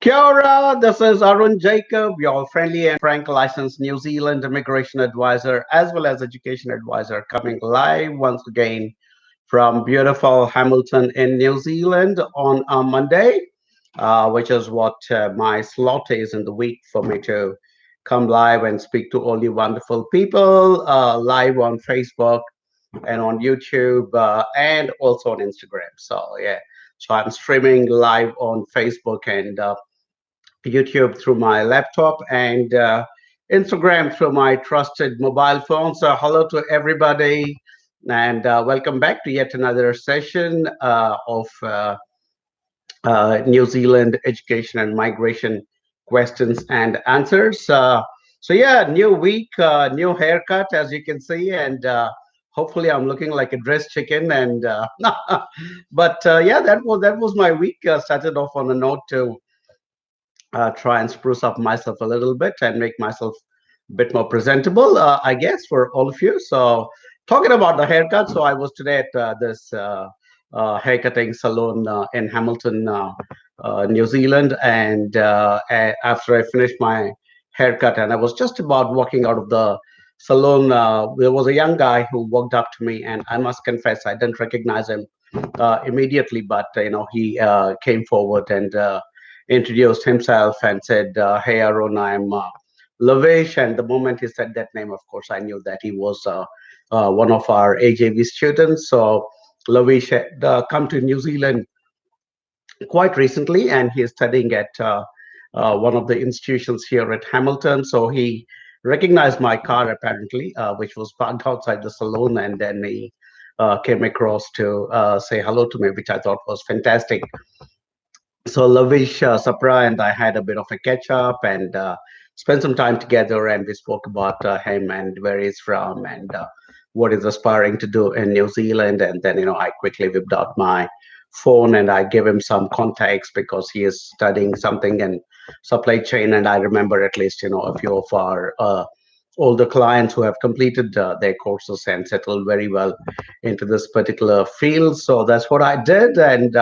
Kia ora, this is Arun Jacob, your friendly and frank licensed New Zealand immigration advisor as well as education advisor, coming live once again from beautiful Hamilton in New Zealand on a Monday, which is what my slot is in the week for me to come live and speak to all you wonderful people live on Facebook and on YouTube and also on Instagram. So, yeah. So I'm streaming live on Facebook and YouTube through my laptop and Instagram through my trusted mobile phone. So, hello to everybody, and welcome back to yet another session of New Zealand education and migration questions and answers. So, new week, new haircut, as you can see, and hopefully, I'm looking like a dressed chicken. And but yeah, that was my week. Started off on a note to try and spruce up myself a little bit and make myself a bit more presentable, I guess, for all of you. So, talking about the haircut, so I was today at this haircutting salon in Hamilton, New Zealand, and after I finished my haircut, and I was just about walking out of the salon, there was a young guy who walked up to me, and I must confess, I didn't recognize him immediately, but he came forward and introduced himself and said, "Hey, Arun, I'm Lavesh." And the moment he said that name, of course, I knew that he was one of our AJV students. So Lavesh had come to New Zealand quite recently, and he is studying at one of the institutions here at Hamilton. So he recognized my car apparently, which was parked outside the salon, and then he came across to say hello to me, which I thought was fantastic. So Lavish Sapra and I had a bit of a catch up and spent some time together, and we spoke about him and where he's from and what he's aspiring to do in New Zealand. And then I quickly whipped out my phone and I gave him some context because he is studying something in supply chain, and I remember at least a few of our older clients who have completed their courses and settled very well into this particular field. So that's what I did, and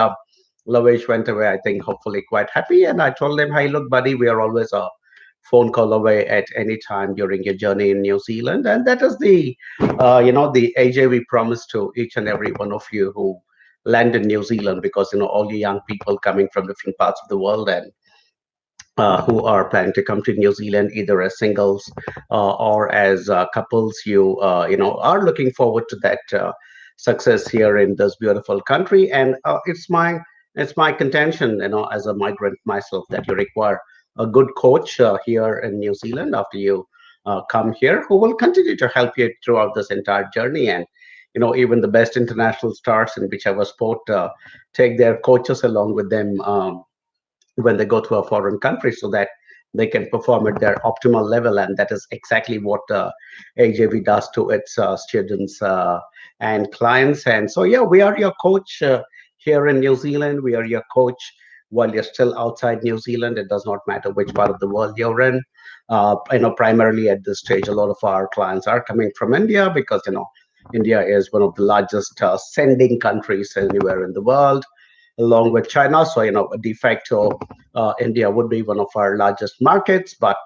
Lavesh went away, I think, hopefully quite happy. And I told him, hey, look, buddy, we are always a phone call away at any time during your journey in New Zealand. And that is the AJ we promise to each and every one of you who land in New Zealand, because, all you young people coming from different parts of the world and who are planning to come to New Zealand either as singles or as couples, are looking forward to that success here in this beautiful country. And it's my contention, as a migrant myself, that you require a good coach here in New Zealand after you come here, who will continue to help you throughout this entire journey. And even the best international stars in whichever sport take their coaches along with them. When they go to a foreign country, so that they can perform at their optimal level. And that is exactly what AJV does to its students and clients. And so, yeah, we are your coach here in New Zealand. We are your coach while you're still outside New Zealand. It does not matter which part of the world you're in. Primarily at this stage, a lot of our clients are coming from India, because India is one of the largest sending countries anywhere in the world, along with China. So, de facto, India would be one of our largest markets. But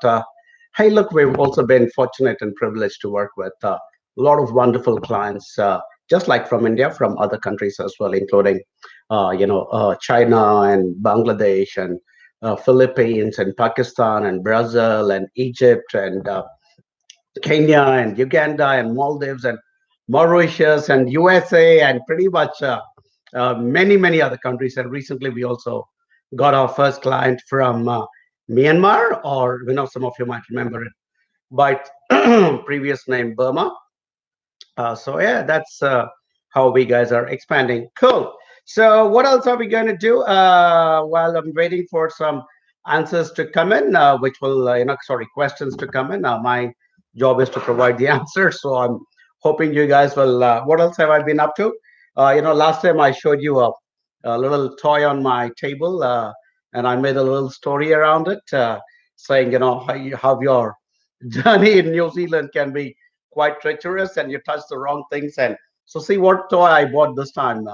hey, look, we've also been fortunate and privileged to work with a lot of wonderful clients, just like from India, from other countries as well, including, China and Bangladesh and Philippines and Pakistan and Brazil and Egypt and Kenya and Uganda and Maldives and Mauritius and USA and pretty much many, many other countries. And recently, we also got our first client from Myanmar, or some of you might remember it by previous name Burma. So yeah, that's how we guys are expanding. Cool. So what else are we going to do while I'm waiting for some answers to come in, which will, sorry, questions to come in. My job is to provide the answers. So I'm hoping you guys will. What else have I been up to? Last time I showed you a little toy on my table, and I made a little story around it, saying, how your journey in New Zealand can be quite treacherous, and you touch the wrong things. And so, see what toy I bought this time.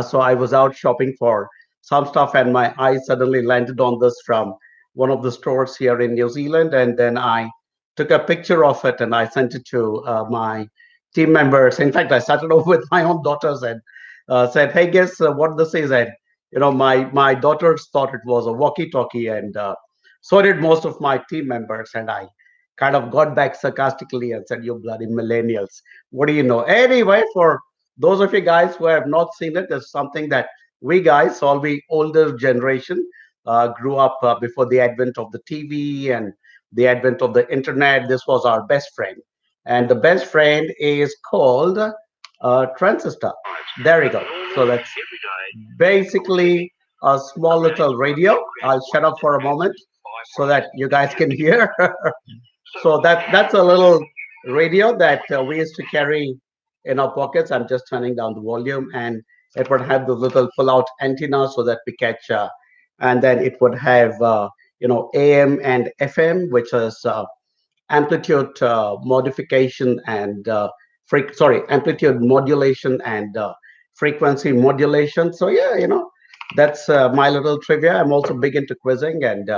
So I was out shopping for some stuff, and my eye suddenly landed on this from one of the stores here in New Zealand, and then I took a picture of it and I sent it to my team members. In fact, I started off with my own daughters and said, "Hey, guess what this is?" And my daughters thought it was a walkie-talkie, and so did most of my team members. And I kind of got back sarcastically and said, "You bloody millennials! What do you know?" Anyway, for those of you guys who have not seen it, there's something that we guys, all we older generation, grew up before the advent of the TV and the advent of the internet. This was our best friend, and the best friend is called transistor. There we go. So that's basically a small little radio. I'll shut up for a moment so that you guys can hear. So that's a little radio that we used to carry in our pockets. I'm just turning down the volume, and it would have the little pull-out antenna so that we catch, and then it would have AM and FM, which is amplitude modification and amplitude modulation and frequency modulation. So yeah, that's my little trivia. I'm also big into quizzing, and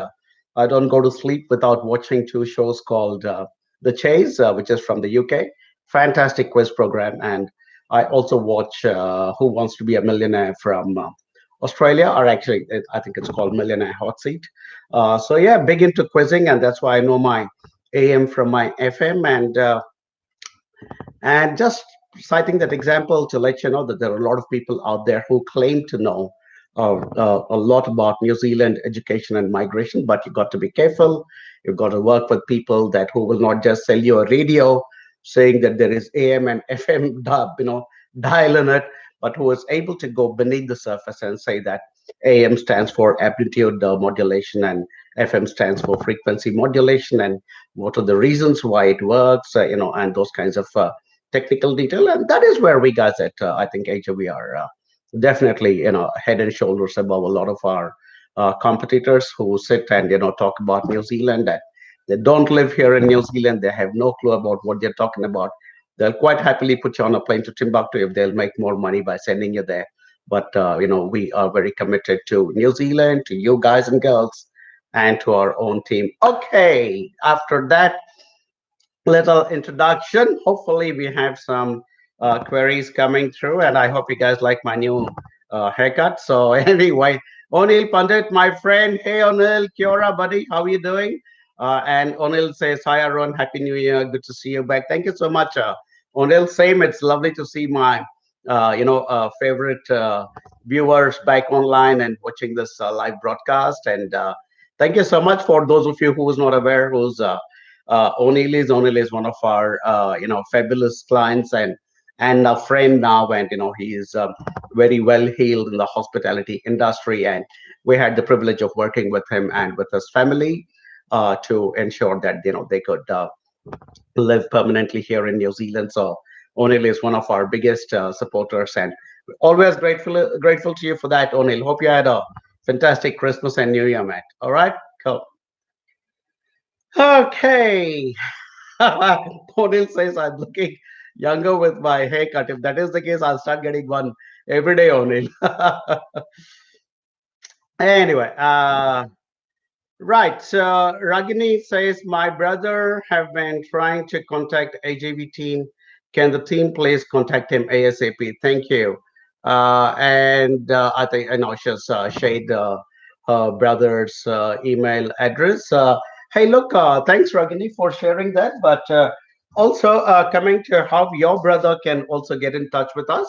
I don't go to sleep without watching two shows called The Chase, which is from the UK. Fantastic quiz program. And I also watch Who Wants to Be a Millionaire from Australia, or actually, I think it's called Millionaire Hot Seat. So yeah, big into quizzing, and that's why I know my AM from my FM. And just citing that example to let you know that there are a lot of people out there who claim to know a lot about New Zealand education and migration, but you got to be careful. You've got to work with people that who will not just sell you a radio saying that there is AM and FM dial in it, but who is able to go beneath the surface and say that AM stands for amplitude modulation and FM stands for frequency modulation, and what are the reasons why it works, and those kinds of technical detail. And that is where we guys at I think Asia, we are definitely head and shoulders above a lot of our competitors who sit and talk about New Zealand, and they don't live here in New Zealand. They have no clue about what they're talking about. They'll quite happily put you on a plane to Timbuktu if they'll make more money by sending you there. But we are very committed to New Zealand, to you guys and girls, and to our own team. Okay, after that little introduction, hopefully we have some queries coming through, and I hope you guys like my new haircut. So anyway, Onil Pandit, my friend. Hey Onil, kia ora, buddy. How are you doing? And Onil says, "Hi Arun, happy New Year. Good to see you back." Thank you so much, Onil. Same. It's lovely to see my favorite viewers back online and watching this live broadcast. And thank you so much for those of you who's not aware, who's Onil is one of our fabulous clients and a friend now, and he is very well heeled in the hospitality industry, and we had the privilege of working with him and with his family to ensure that they could live permanently here in New Zealand. So Onil is one of our biggest supporters, and always grateful to you for that, Onil. Hope you had a fantastic Christmas and New Year, Matt. All right, cool. Okay. Onil says I'm looking younger with my haircut. If that is the case, I'll start getting one every day, Onil. Anyway, right. So Ragini says my brother have been trying to contact AJV team. Can the team please contact him ASAP? Thank you. And I think I know she's shared her brother's email address. Hey, look, thanks, Ragini, for sharing that. But also coming to how your brother can also get in touch with us.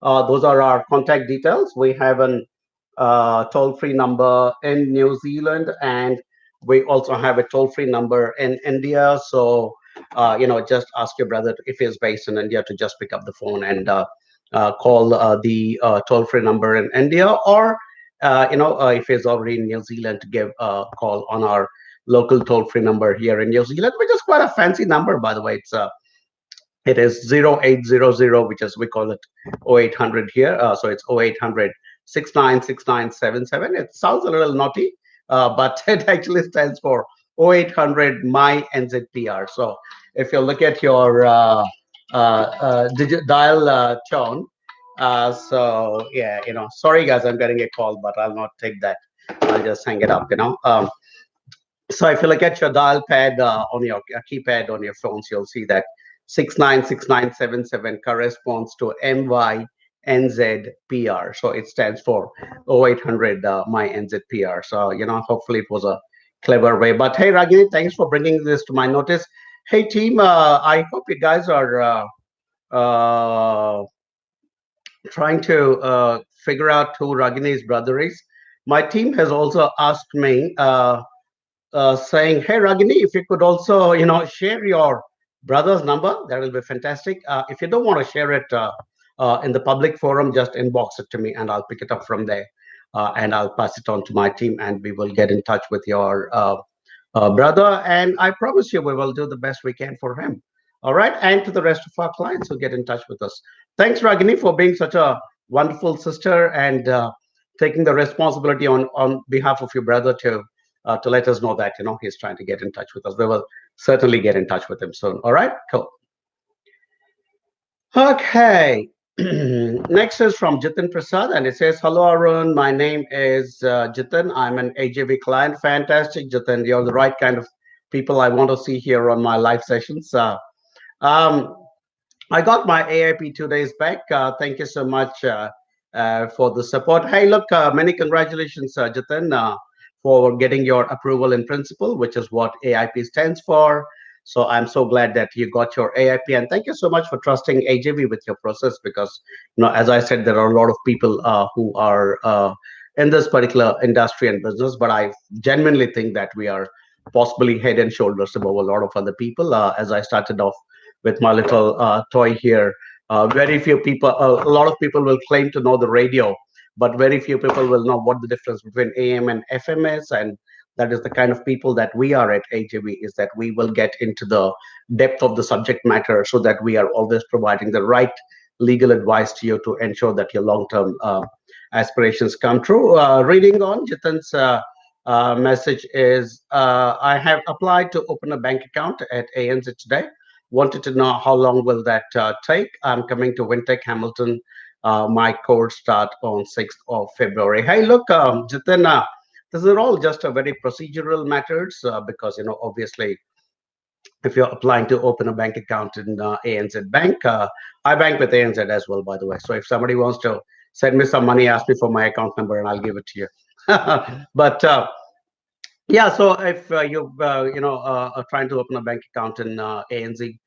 Those are our contact details. We have an toll-free number in New Zealand, and we also have a toll-free number in India. So, just ask your brother if he's based in India to just pick up the phone and call the toll-free number in India, or if he's already in New Zealand, to give a call on our local toll-free number here in New Zealand, which is quite a fancy number, by the way. It is 0800, which is we call it 0800 here. So it's 0800 696977. It sounds a little naughty, but it actually stands for 0800 my NZPR. So if you look at your dial tone, So yeah, sorry guys, I'm getting a call, but I'll not take that. I'll just hang it up. So if you look at your dial pad on your keypad on your phones, you'll see that 696977 corresponds to MYNZPR. So it stands for 0800 MyNZPR. So, hopefully it was a clever way. But hey, Ragini, thanks for bringing this to my notice. Hey, team, I hope you guys are uh, trying to figure out who Ragini's brother is. My team has also asked me. Saying, "Hey Ragini, if you could also, share your brother's number, that will be fantastic. If you don't want to share it in the public forum, just inbox it to me, and I'll pick it up from there, and I'll pass it on to my team, and we will get in touch with your brother. And I promise you, we will do the best we can for him. All right, and to the rest of our clients who get in touch with us. Thanks, Ragini, for being such a wonderful sister and taking the responsibility on behalf of your brother to let us know that he's trying to get in touch with us. We will certainly get in touch with him soon. All right, cool. Okay. Next is from Jitin Prasad, and it says, "Hello, Arun. My name is Jitin. I'm an AJV client. Fantastic, Jitin. You're the right kind of people I want to see here on my live sessions. Um, I got my AIP 2 days back. Thank you so much for the support. Hey, look, many congratulations, Jitin, for getting your approval in principle, which is what AIP stands for. So I'm so glad that you got your AIP, and thank you so much for trusting AJV with your process. Because as I said, there are a lot of people who are in this particular industry and business, but I genuinely think that we are possibly head and shoulders above a lot of other people. As I started off with my little toy here. Very few people, a lot of people will claim to know the radio, but very few people will know what the difference between AM and FM is. And that is the kind of people that we are at AJV, is that we will get into the depth of the subject matter so that we are always providing the right legal advice to you to ensure that your long-term aspirations come true. Reading on Jitan's message is, I have applied to open a bank account at ANZ today. Wanted to know how long will that take. I'm coming to Wintech Hamilton. My course start on 6th of February. Hey, look, Jitin, this is all just a very procedural matters because, obviously, if you're applying to open a bank account in ANZ Bank, I bank with ANZ as well, by the way. So if somebody wants to send me some money, ask me for my account number and I'll give it to you. But yeah, so if you are trying to open a bank account in ANZ,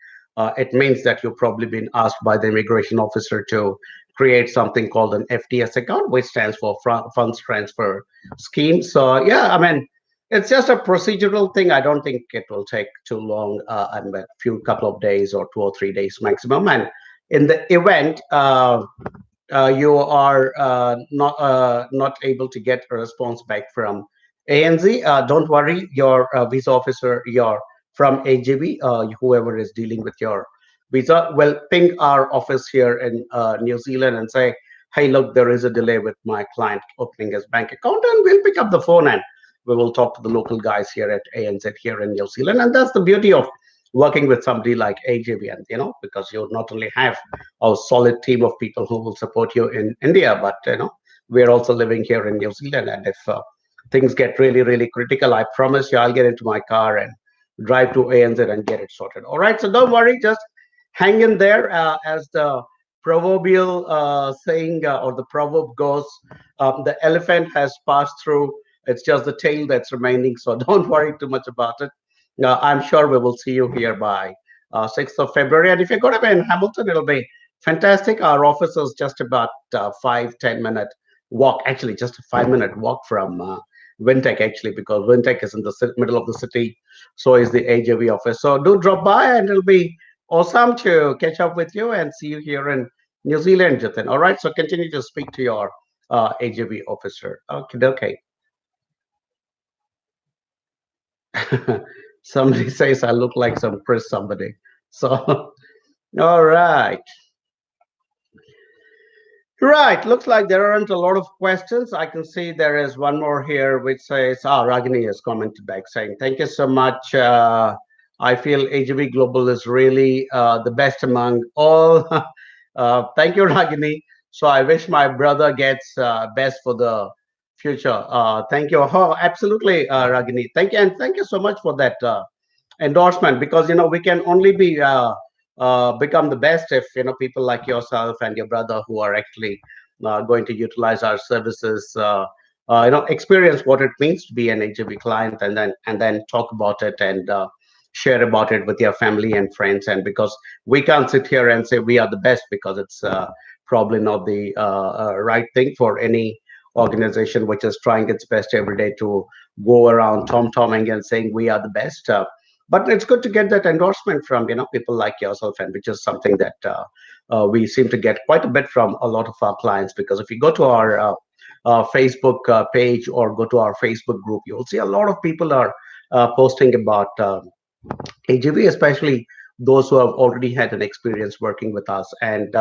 it means that you've probably been asked by the immigration officer to create something called an FTS account, which stands for Funds Transfer Scheme. So yeah, I mean, it's just a procedural thing. I don't think it will take too long. I mean, a few couple of days or 2 or 3 days maximum. And in the event you are not able to get a response back from ANZ, don't worry. Your visa officer, your from AJB, whoever is dealing with your visa, will ping our office here in New Zealand and say, "Hey, look, there is a delay with my client opening his bank account," and we'll pick up the phone and we will talk to the local guys here at ANZ here in New Zealand. And that's the beauty of working with somebody like AJB, and because you not only have a solid team of people who will support you in India, but we're also living here in New Zealand. And if things get really, really critical, I promise you, I'll get into my car and drive to ANZ and get it sorted. All right, so don't worry, just hang in there. As the proverbial saying or the proverb goes, the elephant has passed through. It's just the tail that's remaining. So don't worry too much about it. I'm sure we will see you here by 6th of February. And if you're going to be in Hamilton, it'll be fantastic. Our office is just about 5-10 minute walk, actually, just a 5 minute walk from Wintech, actually, because Wintech is in the middle of the city. So is the AJV office. So do drop by, and it'll be awesome to catch up with you and see you here in New Zealand, Jitin. All right. So continue to speak to your AJV officer. Okay. Okay. Somebody says I look like some Chris somebody. So, all right. Right. Looks like there aren't a lot of questions. I can see there is one more here which says, Ragini has commented back saying, "Thank you so much. I feel AGV Global is really the best among all." Thank you, Ragini. So I wish my brother gets best for the future. Thank you. Oh, absolutely, Ragini. Thank you, and thank you so much for that endorsement, because we can only be become the best if people like yourself and your brother who are actually going to utilize our services, experience what it means to be an HJB client, and then talk about it and share about it with your family and friends. And because we can't sit here and say we are the best, because it's probably not the right thing for any organization which is trying its best every day to go around tom-tomming and saying we are the best. But it's good to get that endorsement from people like yourself, and which is something that we seem to get quite a bit from a lot of our clients. Because if you go to our Facebook page or go to our Facebook group, you'll see a lot of people are posting about AGV, especially those who have already had an experience working with us. And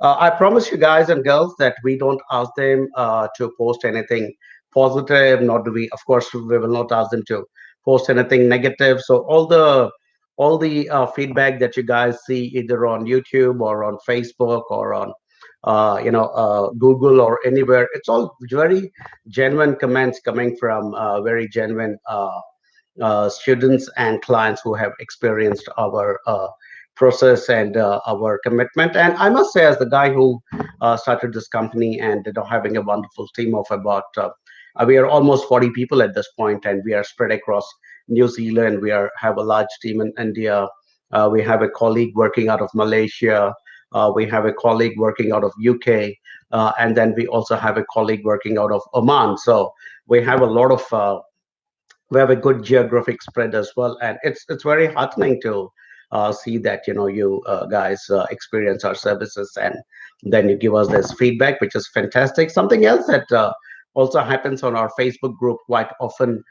I promise you guys and girls that we don't ask them to post anything positive, nor do we, of course, we will not ask them to post anything negative. So all the feedback that you guys see either on YouTube or on Facebook or on Google or anywhere, it's all very genuine comments coming from very genuine students and clients who have experienced our process and our commitment. And I must say, as the guy who started this company and having a wonderful team of about, we are almost 40 people at this point, and we are spread across New Zealand. We have a large team in India. We have a colleague working out of Malaysia. We have a colleague working out of UK, and then we also have a colleague working out of Oman. So we have a lot of we have a good geographic spread as well, and it's very heartening to see that you guys experience our services, and then you give us this feedback, which is fantastic. Something else that also happens on our Facebook group quite often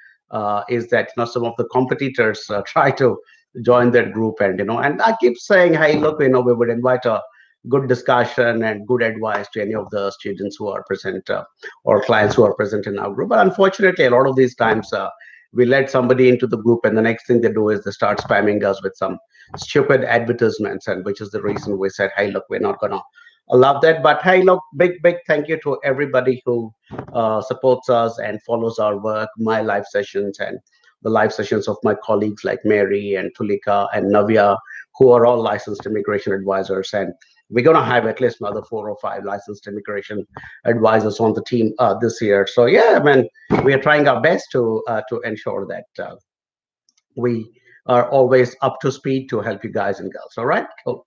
is that some of the competitors try to join that group, and I keep saying, hey, look, we would invite a good discussion and good advice to any of the students who are present or clients who are present in our group. But unfortunately, a lot of these times we let somebody into the group, and the next thing they do is they start spamming us with some stupid advertisements, and which is the reason we said, hey, look, we're not going to allow that. But hey, look, big thank you to everybody who supports us and follows our work, my live sessions and the live sessions of my colleagues like Mary and Tulika and Navya, who are all licensed immigration advisors. And we're going to have at least another 4 or 5 licensed immigration advisors on the team this year. So yeah, I mean, we are trying our best to ensure that we are always up to speed to help you guys and girls. All right, cool.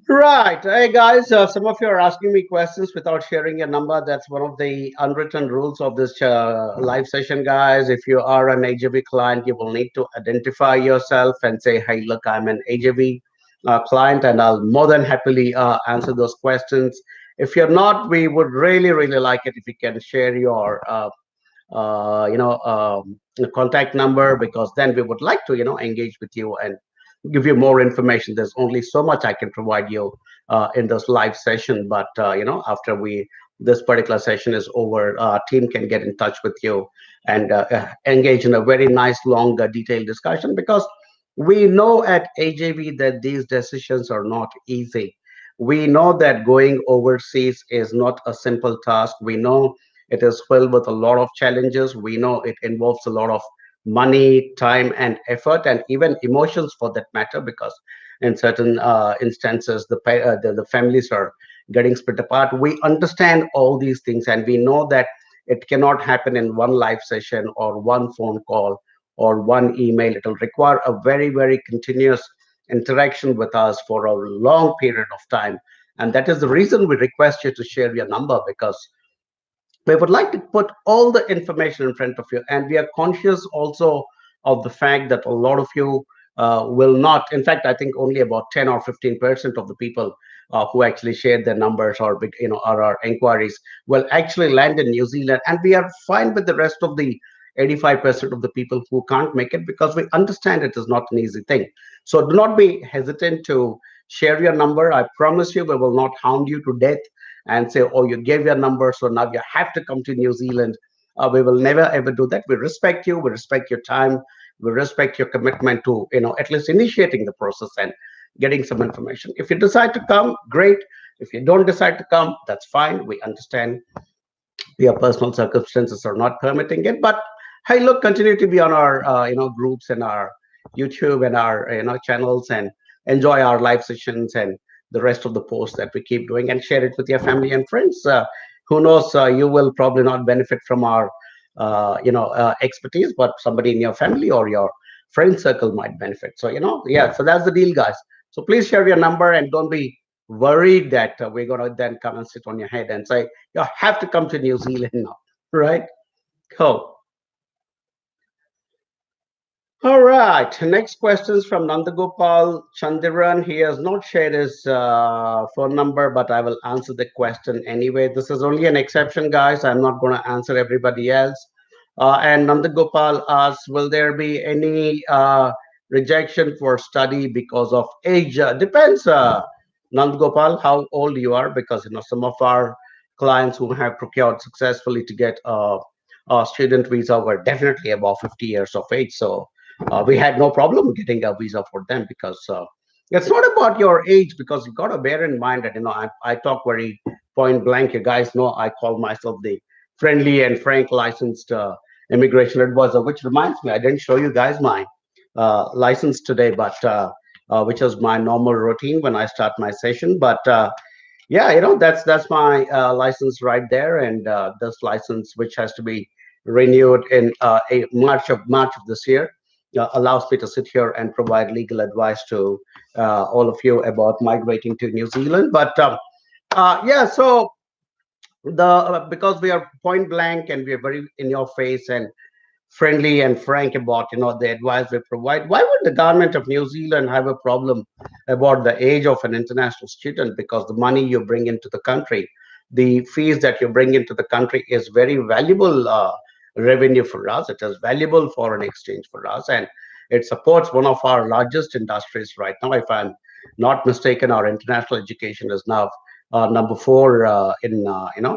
Right. Hey guys, some of you are asking me questions without sharing your number. That's one of the unwritten rules of this live session, guys. If you are an AJB client, you will need to identify yourself and say, hey, look, I'm an AJB client, and I'll more than happily answer those questions. If you're not, we would really, really like it if you can share your contact number, because then we would like to engage with you and give you more information. There's only so much I can provide you in this live session, but after this particular session is over, our team can get in touch with you and engage in a very nice long detailed discussion, because we know at AJV that these decisions are not easy. We know that going overseas is not a simple task. We know it is filled with a lot of challenges. We know it involves a lot of money, time, and effort, and even emotions for that matter, because in certain instances, the families are getting split apart. We understand all these things, and we know that it cannot happen in one live session or one phone call or one email. It will require a very, very continuous interaction with us for a long period of time. And that is the reason we request you to share your number, because we would like to put all the information in front of you, and we are conscious also of the fact that a lot of you will not, in fact, I think only about 10 or 15% of the people who actually share their numbers or or our inquiries will actually land in New Zealand, and we are fine with the rest of the 85% of the people who can't make it, because we understand it is not an easy thing. So do not be hesitant to share your number. I promise you we will not hound you to death and say, oh, you gave your number, so now you have to come to New Zealand. We will never ever do that. We respect you. We respect your time. We respect your commitment to, at least initiating the process and getting some information. If you decide to come, great. If you don't decide to come, that's fine. We understand your personal circumstances are not permitting it. But hey, look, continue to be on our groups and our YouTube and our channels, and enjoy our live sessions and the rest of the posts that we keep doing, and share it with your family and friends. Who knows? You will probably not benefit from our expertise, but somebody in your family or your friend circle might benefit. So yeah. So that's the deal, guys. So please share your number, and don't be worried that we're gonna then come and sit on your head and say you have to come to New Zealand now, right? Cool. All right. Next question is from Nandagopal Chandiran. He has not shared his phone number, but I will answer the question anyway. This is only an exception, guys. I'm not going to answer everybody else. And Nandagopal asks, will there be any rejection for study because of age? Depends, Nandagopal, how old you are, because some of our clients who have procured successfully to get a student visa were definitely above 50 years of age. So we had no problem getting a visa for them, because it's not about your age, because you got to bear in mind that I talk very point blank. You guys know I call myself the friendly and frank licensed immigration advisor, which reminds me, I didn't show you guys my license today, but which is my normal routine when I start my session. But yeah, that's my license right there, and this license, which has to be renewed in March of this year, allows me to sit here and provide legal advice to all of you about migrating to New Zealand. But yeah, so the because we are point blank and we are very in your face and friendly and frank about the advice we provide. Why would the government of New Zealand have a problem about the age of an international student? Because the money you bring into the country, the fees that you bring into the country, is very valuable revenue for us. It is valuable foreign exchange for us, and it supports one of our largest industries right now. If I'm not mistaken, our international education is now number four in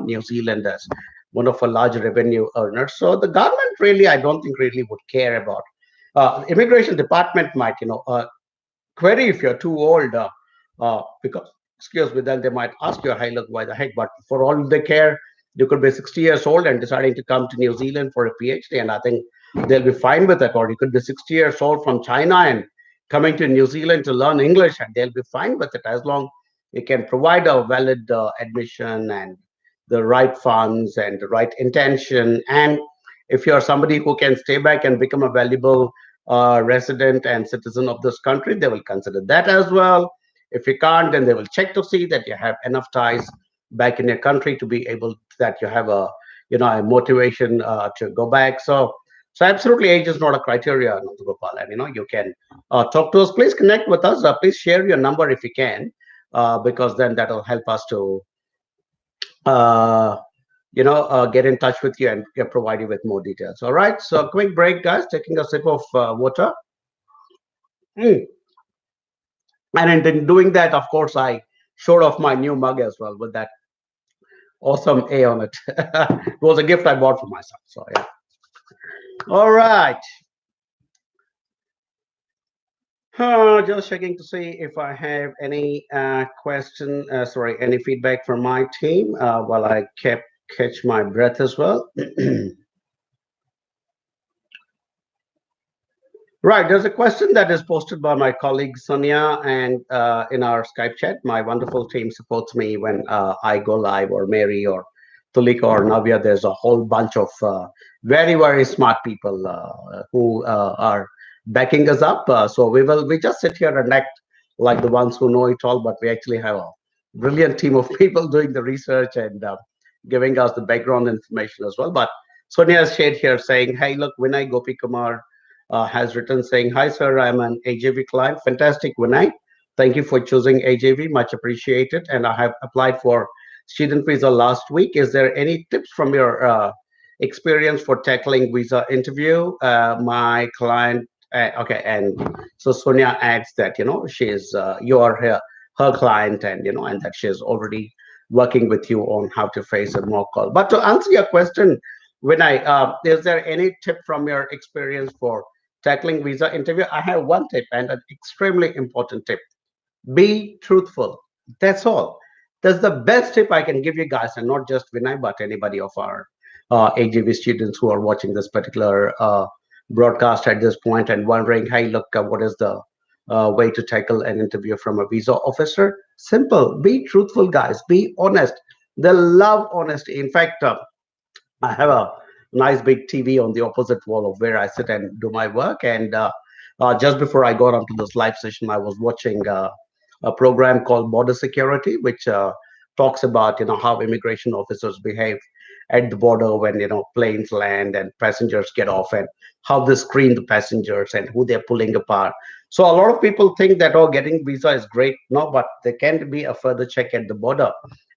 New Zealand as one of our large revenue earners. So the government really, I don't think, really would care about. Immigration department might, query if you're too old, because, excuse me, then they might ask you, hey, look, why the heck? But for all they care, you could be 60 years old and deciding to come to New Zealand for a PhD, and I think they'll be fine with it. Or you could be 60 years old from China and coming to New Zealand to learn English, and they'll be fine with it, as long you can provide a valid admission and the right funds and the right intention. And if you're somebody who can stay back and become a valuable resident and citizen of this country, they will consider that as well. If you can't, then they will check to see that you have enough ties back in your country to be able, that you have a a motivation to go back. So absolutely, age is not a criteria, Gopal. And you can talk to us. Please connect with us. Please share your number if you can, because then that will help us to uh, get in touch with you and provide you with more details. All right. So quick break, guys. Taking a sip of water. Mm. And in doing that, of course, I showed off my new mug as well with that awesome A on it. It was a gift I bought for myself. So yeah. All right. Just checking to see if I have any any feedback from my team while I kept catch my breath as well. Right, there's a question that is posted by my colleague Sonia, and in our Skype chat. My wonderful team supports me when I go live, or Mary, or Tulika, or Navya. There's a whole bunch of very, very smart people who are backing us up. So we just sit here and act like the ones who know it all, but we actually have a brilliant team of people doing the research and giving us the background information as well. But Sonia has shared here saying, "Hey, look, Vinay Gopi Kumar has written saying, hi, sir, I'm an AJV client. Fantastic, Vinay. Thank you for choosing AJV. Much appreciated. And I have applied for student visa last week. Is there any tips from your experience for tackling visa interview? My client, okay. And so Sonia adds that, she's, you are her client, and, and that she's already working with you on how to face a mock call. But to answer your question, Vinay, is there any tip from your experience for tackling visa interview? I have one tip, and an extremely important tip: be truthful. That's all. That's the best tip I can give you guys, and not just Vinay, but anybody of our AGV students who are watching this particular broadcast at this point and wondering, hey, look, what is the way to tackle an interview from a visa officer? Simple. Be truthful, guys. Be honest. They love honesty. In fact, I have a nice big TV on the opposite wall of where I sit and do my work. And just before I got onto this live session, I was watching a program called Border Security, which talks about how immigration officers behave at the border when planes land and passengers get off, and how they screen the passengers and who they're pulling apart. So a lot of people think that, oh, getting visa is great. No, but there can be a further check at the border,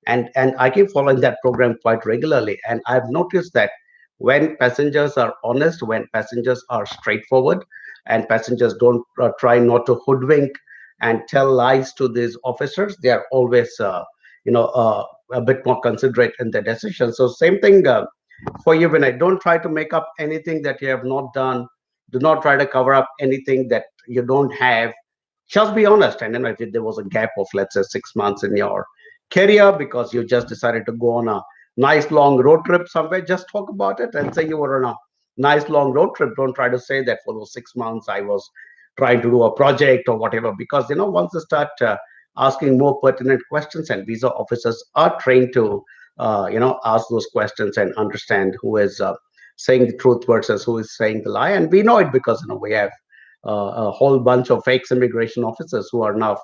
and I keep following that program quite regularly, and I've noticed that when passengers are honest, when passengers are straightforward, and passengers don't try not to hoodwink and tell lies to these officers, they are always you know uh, a bit more considerate in their decisions. So same thing for you, when I don't try to make up anything that you have not done. Do not try to cover up anything that you don't have. Just be honest. And then if there was a gap of, let's say, 6 months in your career because you just decided to go on a nice long road trip somewhere, just talk about it and say you were on a nice long road trip. Don't try to say that for those 6 months I was trying to do a project or whatever, because once you start asking more pertinent questions, and visa officers are trained to ask those questions and understand who is saying the truth versus who is saying the lie. And we know it because we have a whole bunch of fake immigration officers who are now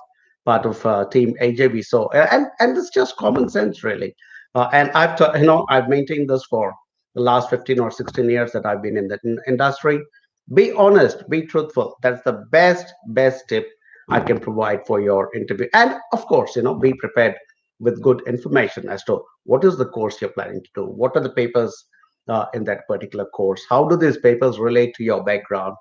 part of team AJB. So and it's just common sense, really. And I've maintained this for the last 15 or 16 years that I've been in the industry. Be honest, be truthful. That's the best tip I can provide for your interview. And of course, be prepared with good information as to what is the course you're planning to do, what are the papers in that particular course, how do these papers relate to your background,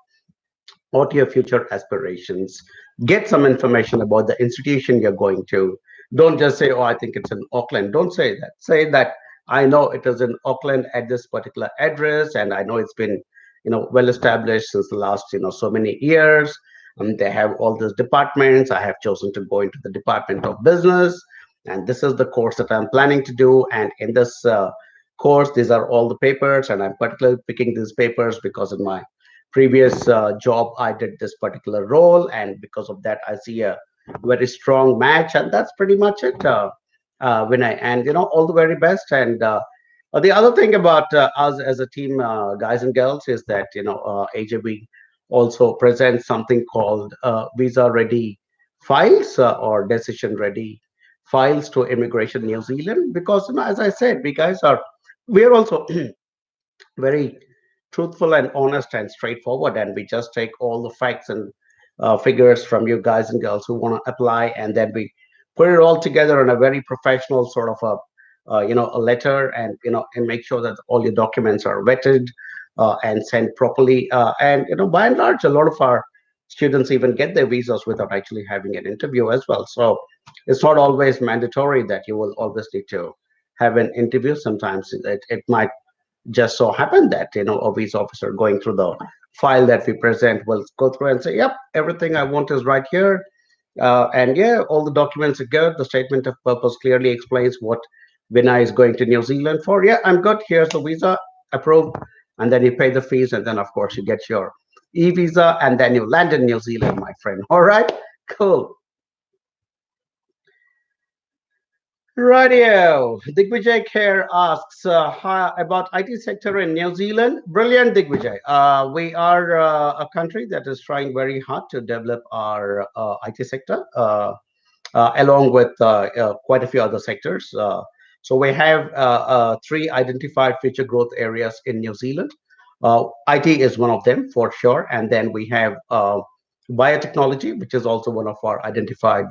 what your future aspirations. Get some information about the institution you're going to. Don't just say, oh, I think it's in Auckland. Don't say that. Say that I know it is in Auckland at this particular address, and I know it's been, well established since the last, so many years. They have all these departments. I have chosen to go into the Department of Business, and this is the course that I'm planning to do. And in this course, these are all the papers, and I'm particularly picking these papers because in my previous job I did this particular role, and because of that I see a very strong match. And that's pretty much it, Vinay. And all the very best. And the other thing about us as a team, guys and girls, is that AJB also presents something called visa ready files, or decision ready files to Immigration New Zealand, because as I said, we're also very truthful and honest and straightforward, and we just take all the facts and figures from you guys and girls who want to apply, and then we put it all together in a very professional sort of a letter, and and make sure that all your documents are vetted and sent properly. And by and large, a lot of our students even get their visas without actually having an interview as well. So it's not always mandatory that you will always need to have an interview. Sometimes it might just so happened that a visa officer going through the file that we present will go through and say, yep, everything I want is right here. And yeah, all the documents are good. The statement of purpose clearly explains what Vinay is going to New Zealand for. Yeah, I'm good. Here's the visa, approved. And then you pay the fees, and then of course you get your e-visa, and then you land in New Zealand, my friend. All right, cool. Radio. Digvijay here asks about IT sector in New Zealand. Brilliant, Digvijay. We are a country that is trying very hard to develop our IT sector, along with quite a few other sectors. So we have three identified future growth areas in New Zealand. IT is one of them for sure, and then we have biotechnology, which is also one of our identified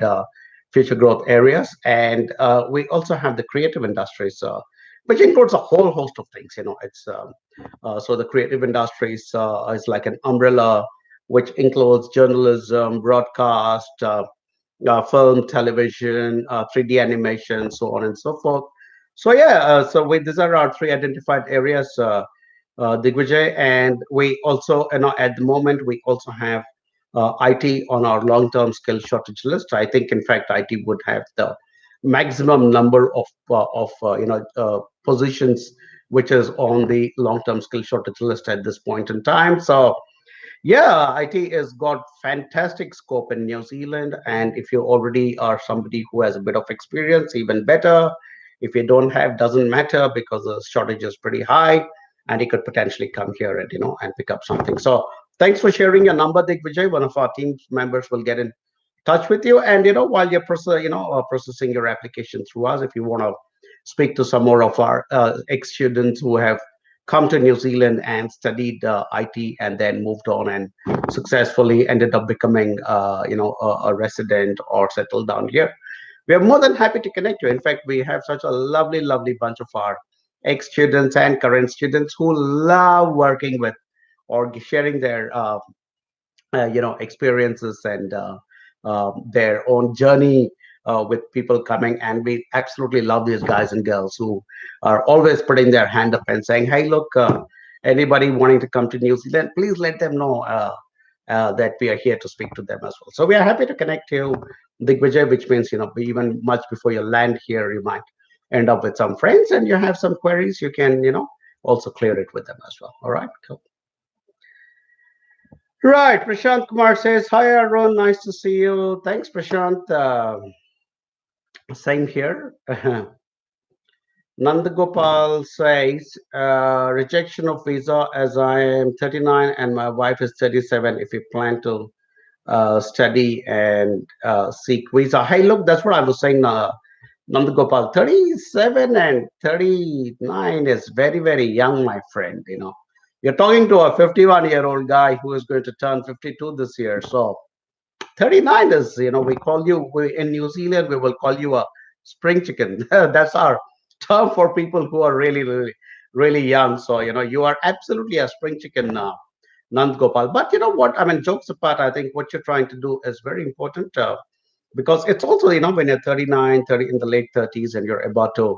future growth areas, and we also have the creative industries, which includes a whole host of things. It's so the creative industries is like an umbrella, which includes journalism, broadcast, film, television, 3D animation, so on and so forth. So yeah, these are our three identified areas, Digvijay, and we also, at the moment, we also have IT on our long-term skill shortage list. I think, in fact, IT would have the maximum number of positions which is on the long-term skill shortage list at this point in time. So yeah, IT has got fantastic scope in New Zealand, and if you already are somebody who has a bit of experience, even better. If you don't have, doesn't matter because the shortage is pretty high, and you could potentially come here and and pick up something. So thanks for sharing your number, Digvijay. One of our team members will get in touch with you, and while you're processing your application through us, if you want to speak to some more of our ex students who have come to New Zealand and studied IT and then moved on and successfully ended up becoming a resident or settled down here, we are more than happy to connect you. In fact, we have such a lovely bunch of our ex students and current students who love working with or sharing their experiences and their own journey with people coming. And we absolutely love these guys and girls who are always putting their hand up and saying, hey, look, anybody wanting to come to New Zealand, please let them know that we are here to speak to them as well. So we are happy to connect you, Digvijay, which means even much before you land here, you might end up with some friends, and you have some queries, you can also clear it with them as well. All right, cool. Right, Prashant Kumar says, hi, Arun, nice to see you. Thanks, Prashant. Same here. Nandagopal says, rejection of visa as I am 39 and my wife is 37. If you plan to study and seek visa. Hey, look, that's what I was saying, Nandagopal. 37 and 39 is very young, my friend. You're talking to a 51-year-old guy who is going to turn 52 this year. So 39 is, in New Zealand, we will call you a spring chicken. That's our term for people who are really young. So, you are absolutely a spring chicken, Nand Gopal. But you know what? I mean, jokes apart, I think what you're trying to do is very important because it's also, when you're 39, 30 in the late 30s and you're about to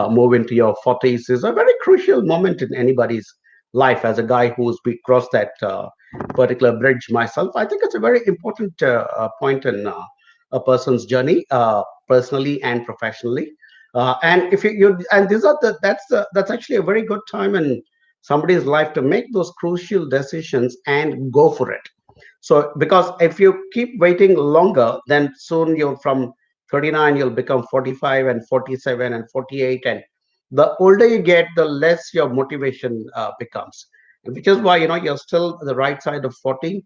move into your 40s is a very crucial moment in anybody's life. As a guy who's crossed that particular bridge myself, I think it's a very important point in a person's journey, personally and professionally. And if you and these are the that's actually a very good time in somebody's life to make those crucial decisions and go for it. So because if you keep waiting longer, then soon you'll from 39 you'll become 45 and 47 and 48, and the older you get, the less your motivation becomes. Which is why you're still the right side of 40.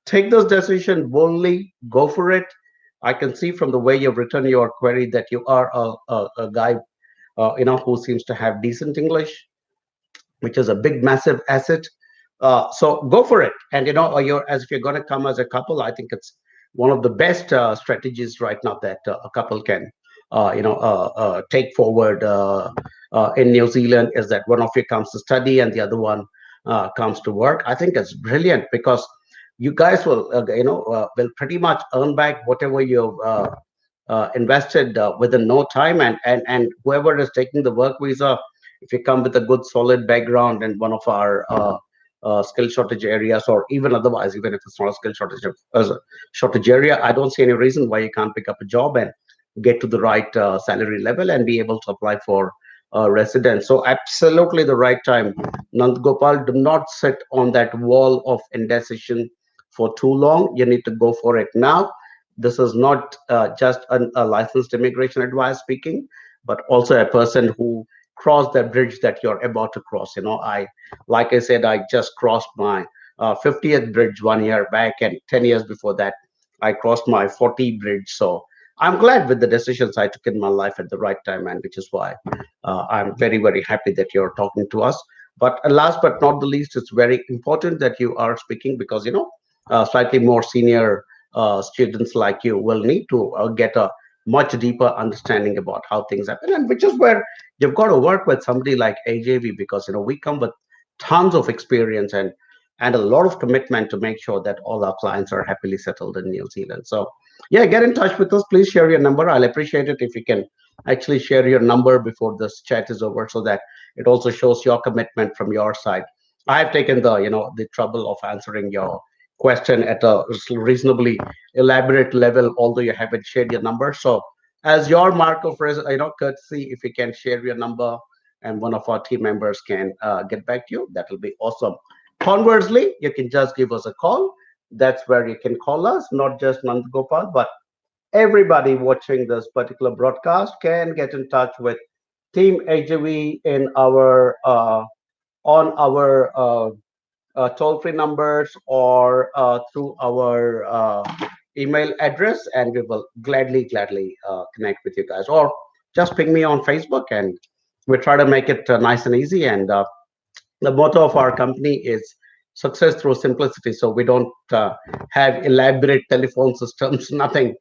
Take this decision boldly, go for it. I can see from the way you've written your query that you are a guy who seems to have decent English, which is a big, massive asset. So go for it. And or you're as if you're going to come as a couple, I think it's one of the best strategies right now that a couple can, take forward in New Zealand is that one of you comes to study and the other one comes to work. I think it's brilliant because you guys will pretty much earn back whatever you've invested within no time, and whoever is taking the work visa, if you come with a good solid background in one of our skill shortage areas, or even otherwise, even if it's not a skill shortage area, I don't see any reason why you can't pick up a job and get to the right salary level and be able to apply for residence. So absolutely the right time. Nand Gopal, do not sit on that wall of indecision for too long. You need to go for it now. This is not just a licensed immigration advisor speaking, but also a person who crossed that bridge that you're about to cross. Like I said, I just crossed my 50th bridge 1 year back, and 10 years before that, I crossed my 40 bridge. So I'm glad with the decisions I took in my life at the right time, and which is why I'm very happy that you're talking to us. But last but not the least, it's very important that you are speaking because slightly more senior students like you will need to get a much deeper understanding about how things happen, and which is where you've got to work with somebody like AJV, because we come with tons of experience and a lot of commitment to make sure that all our clients are happily settled in New Zealand. So yeah, get in touch with us. Please share your number. I'll appreciate it if you can actually share your number before this chat is over, so that it also shows your commitment from your side. I have taken the trouble of answering your question at a reasonably elaborate level, although you haven't shared your number. So as your mark of courtesy, if you can share your number and one of our team members can get back to you, that will be awesome. Conversely, you can just give us a call. That's where you can call us, not just Nand Gopal, but everybody watching this particular broadcast can get in touch with Team AJV in our on our toll-free numbers or through our email address, and we will gladly connect with you guys. Or just ping me on Facebook, and we try to make it nice and easy. And the motto of our company is success through simplicity. So we don't have elaborate telephone systems, nothing.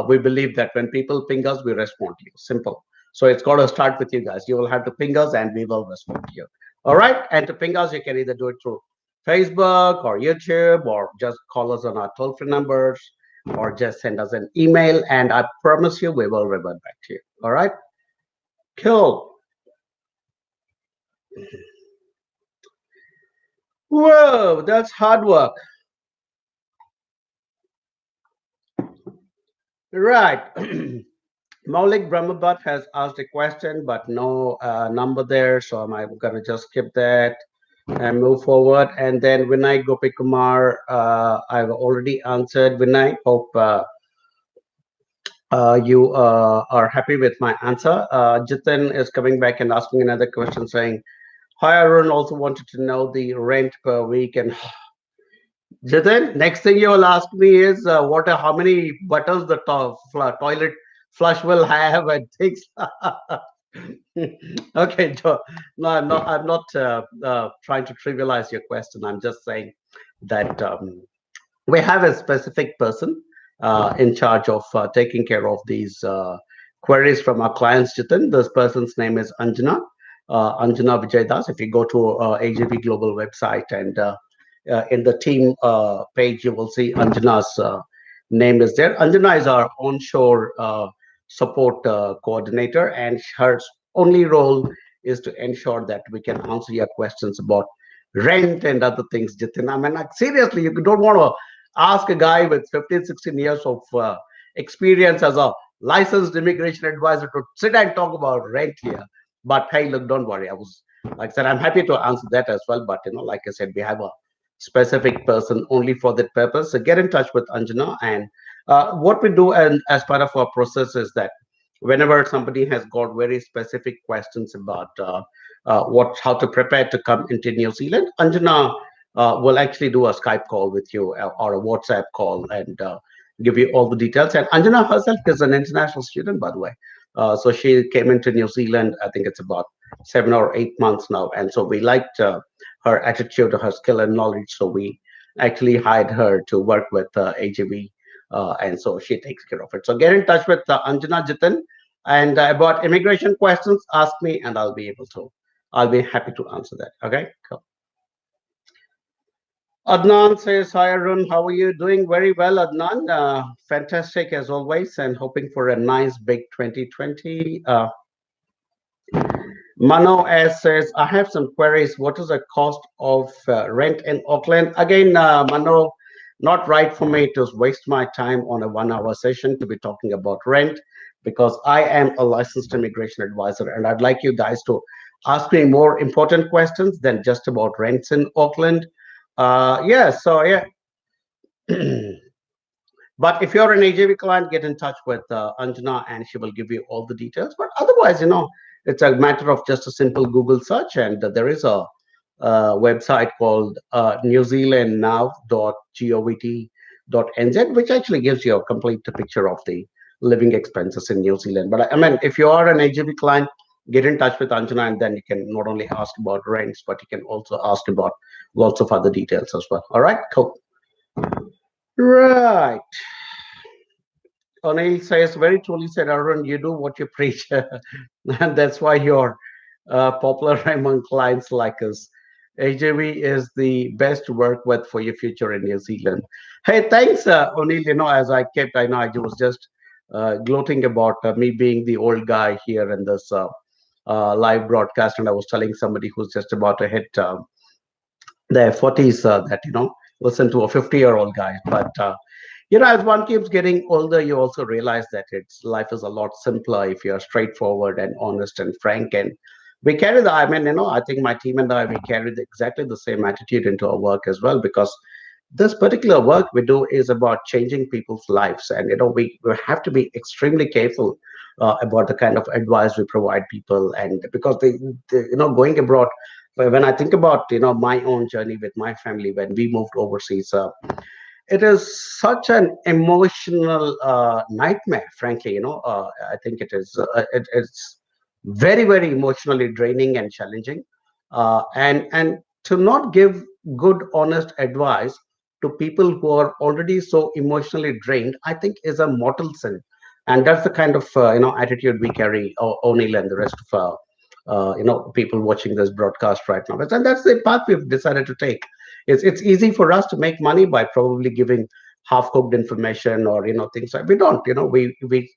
We believe that when people ping us, we respond to you. Simple. So it's got to start with you guys. You will have to ping us and we will respond to you. All right. And to ping us, you can either do it through Facebook or YouTube, or just call us on our toll free numbers, or just send us an email. And I promise you, we will revert back to you. All right. Cool. Whoa, that's hard work. Right. Maulik Brahmabhat has asked a question, but no number there. So I'm going to just skip that and move forward. And then Vinay Gopikumar, I've already answered. Vinay, hope you are happy with my answer. Jitin is coming back and asking another question saying, hi, Arun, also wanted to know the rent per week. And Jitin, next thing you will ask me is how many buttons the toilet flush will have and things. Okay, Joe. No, I'm not trying to trivialize your question. I'm just saying that we have a specific person in charge of taking care of these queries from our clients, Jitin. This person's name is Anjana. Anjana Vijaydas. If you go to AGV Global website and in the team page, you will see Anjana's name is there. Anjana is our onshore support coordinator, and her only role is to ensure that we can answer your questions about rent and other things, Jitin. I mean, like, seriously, you don't want to ask a guy with 15, 16 years of experience as a licensed immigration advisor to sit and talk about rent here. But hey, look, don't worry. Like I said, I'm happy to answer that as well. But like I said, we have a specific person only for that purpose. So get in touch with Anjana. And what we do, and as part of our process, is that whenever somebody has got very specific questions about how to prepare to come into New Zealand, Anjana will actually do a Skype call with you, or a WhatsApp call, and give you all the details. And Anjana herself is an international student, by the way. So she came into New Zealand, I think it's about 7 or 8 months now. And so we liked her attitude, her skill and knowledge. So we actually hired her to work with AGV. And so she takes care of it. So get in touch with Anjana, Jitin. And about immigration questions, ask me and I'll be happy to answer that. Okay, cool. Adnan says, hi Arun, how are you doing? Very well, Adnan. Fantastic as always, and hoping for a nice big 2020. Mano S says, I have some queries. What is the cost of rent in Auckland? Again, Mano, not right for me to waste my time on a 1 hour session to be talking about rent, because I am a licensed immigration advisor and I'd like you guys to ask me more important questions than just about rents in Auckland. Yeah, so yeah. But if you're an AJV client, get in touch with Anjana and she will give you all the details. But otherwise, it's a matter of just a simple Google search, and there is a website called newzealandnow.govt.nz, which actually gives you a complete picture of the living expenses in New Zealand. But I mean, if you are an AJV client, get in touch with Anjana, and then you can not only ask about rents, but you can also ask about lots of other details as well. All right, cool. Right. O'Neill says, very truly said, Arun, you do what you preach. And that's why you're popular among clients like us. AJV is the best to work with for your future in New Zealand. Hey, thanks, O'Neill. I know I was just gloating about me being the old guy here in this live broadcast. And I was telling somebody who's just about to hit their 40s that, listen to a 50-year-old guy. But as one keeps getting older, you also realize that it's life is a lot simpler if you're straightforward and honest and frank. And we carry the, I mean, I think my team and I, we carry exactly the same attitude into our work as well, because this particular work we do is about changing people's lives. And we have to be extremely careful about the kind of advice we provide people. And because going abroad, when I think about my own journey with my family when we moved overseas, it is such an emotional nightmare, frankly. I think it's very, very emotionally draining and challenging. And to not give good, honest advice to people who are already so emotionally drained, I think is a mortal sin. And that's the kind of attitude we carry, O'Neill and the rest of people watching this broadcast right now. And that's the path we've decided to take. It's easy for us to make money by probably giving half cooked information, or things like we don't. We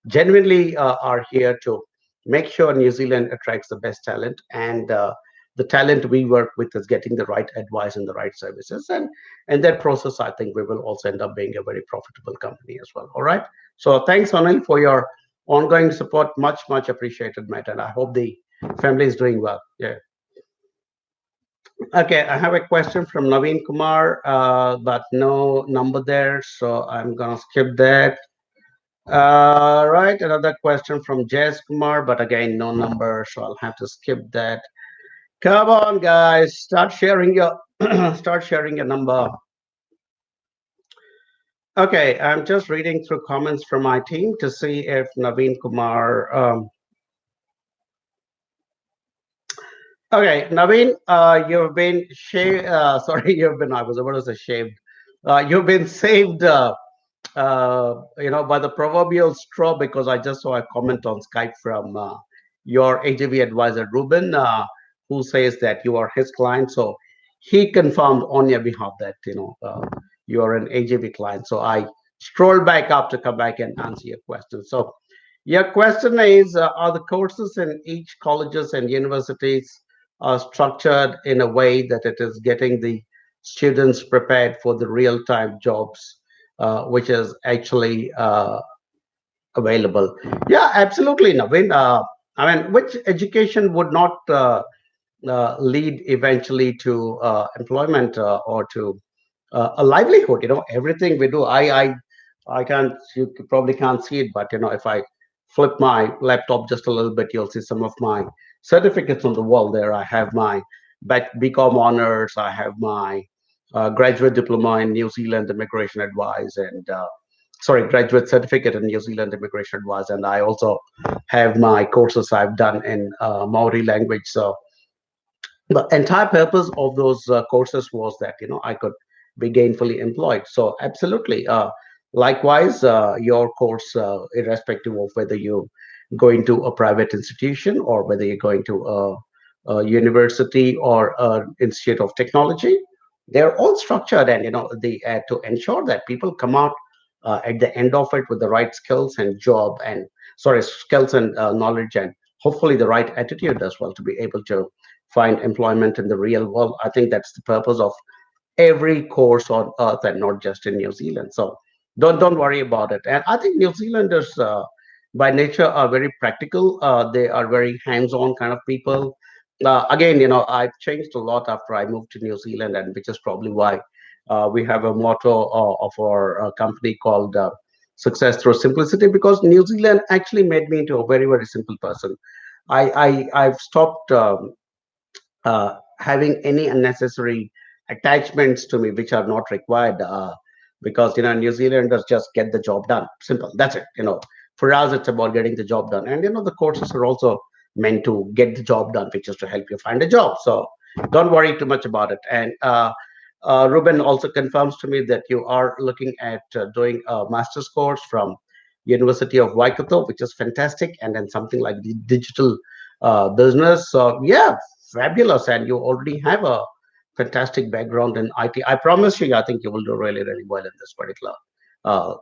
genuinely are here to make sure New Zealand attracts the best talent, and the talent we work with is getting the right advice and the right services. And that process, I think we will also end up being a very profitable company as well. All right. So thanks, Anil, for your ongoing support. Much, much appreciated, Matt. And I hope the family is doing well. Yeah. Okay, I have a question from Naveen Kumar, but no number there, so I'm gonna skip that. Right, another question from Jess Kumar, but again, no number, so I'll have to skip that. Come on, guys, start sharing your start sharing your number. Okay, I'm just reading through comments from my team to see if Naveen Kumar. Okay, Naveen, you've been shaved. Sorry, you've been. I was about to say shaved. You've been saved. By the proverbial straw, because I just saw a comment on Skype from your AJV advisor, Ruben, who says that you are his client. So he confirmed on your behalf that, you are an AJV client. So I strolled back up to come back and answer your question. So your question is, are the courses in each colleges and universities structured in a way that it is getting the students prepared for the real-time jobs, which is actually available? Yeah, absolutely, Naveen. I mean, which education would not lead eventually to employment or to a livelihood? Everything we do. I can't. You probably can't see it, but if I flip my laptop just a little bit, you'll see some of my certificates on the wall. There, I have my BCom honors. I have my graduate diploma in New Zealand immigration advice, and sorry, graduate certificate in New Zealand immigration advice, and I also have my courses I've done in Maori language. So the entire purpose of those courses was that I could be gainfully employed. So absolutely, likewise, your course, irrespective of whether you go into a private institution or whether you're going to a university or an institute of technology, they're all structured, and the to ensure that people come out at the end of it with the right skills and job and sorry skills and knowledge, and hopefully the right attitude as well to be able to find employment in the real world. I think that's the purpose of every course on earth, and not just in New Zealand. So don't worry about it. And I think New Zealanders, by nature, are very practical. They are very hands-on kind of people. Again, I've changed a lot after I moved to New Zealand, and which is probably why we have a motto of our company called "Success Through Simplicity," because New Zealand actually made me into a very, very simple person. I've stopped having any unnecessary attachments to me which are not required, because New Zealanders just get the job done, simple, that's it. For us it's about getting the job done, and the courses are also meant to get the job done, which is to help you find a job. So don't worry too much about it. And Ruben also confirms to me that you are looking at doing a master's course from University of Waikato, which is fantastic, and then something like the digital business. So yeah, fabulous. And you already have a fantastic background in IT. I promise you, I think you will do really, really well in this particular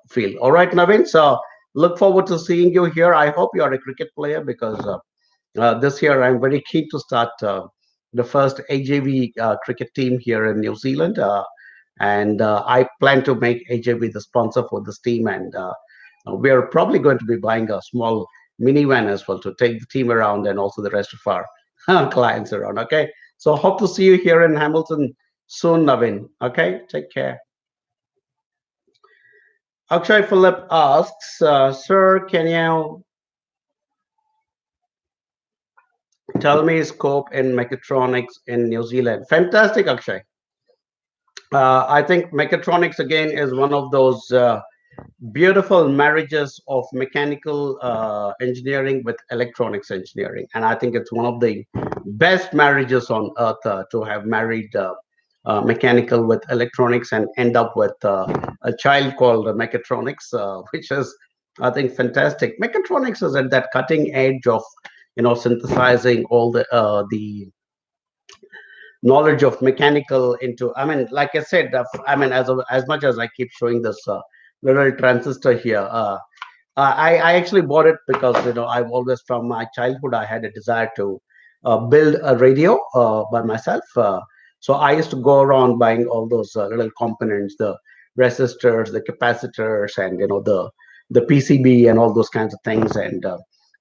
field. All right, Naveen. So look forward to seeing you here. I hope you are a cricket player, because this year I'm very keen to start the first AJV cricket team here in New Zealand. And I plan to make AJB the sponsor for this team, and we are probably going to be buying a small minivan as well to take the team around and also the rest of our clients around. Okay, so hope to see you here in Hamilton soon, Navin. Okay, take care. Akshay Philip asks, Sir, can you tell me scope in mechatronics in New Zealand? Fantastic, Akshay. I think mechatronics again is one of those beautiful marriages of mechanical engineering with electronics engineering, and I think it's one of the best marriages on earth to have married mechanical with electronics and end up with a child called mechatronics, which is, I think, fantastic. Mechatronics is at that cutting edge of synthesizing all the knowledge of mechanical into, I mean, like I said, I mean, as much as I keep showing this little transistor here, I actually bought it because I've always, from my childhood, I had a desire to build a radio by myself. So I used to go around buying all those little components, the resistors, the capacitors, and the PCB and all those kinds of things, and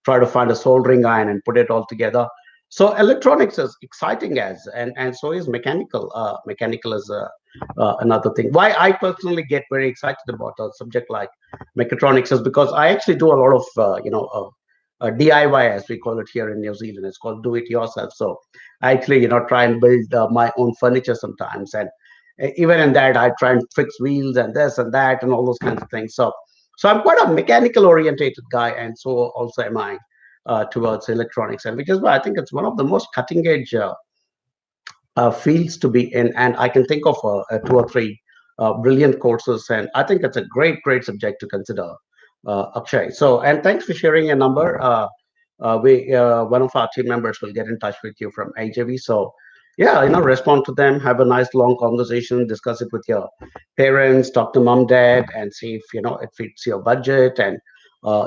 try to find a soldering iron and put it all together. So electronics is exciting as, and so is mechanical. Mechanical is another thing. Why I personally get very excited about a subject like mechatronics is because I actually do a lot of DIY, as we call it here in New Zealand. It's called do it yourself. So I actually try and build my own furniture sometimes, and even in that I try and fix wheels and this and that and all those kinds of things. So I'm quite a mechanical orientated guy, and so also am I towards electronics, and which is why I think it's one of the most cutting edge fields to be in. And I can think of two or three brilliant courses, and I think it's a great subject to consider, Akshay. So, and thanks for sharing your number. We One of our team members will get in touch with you from AJV. So, yeah, respond to them, have a nice long conversation, discuss it with your parents, talk to mom, dad, and see if it fits your budget and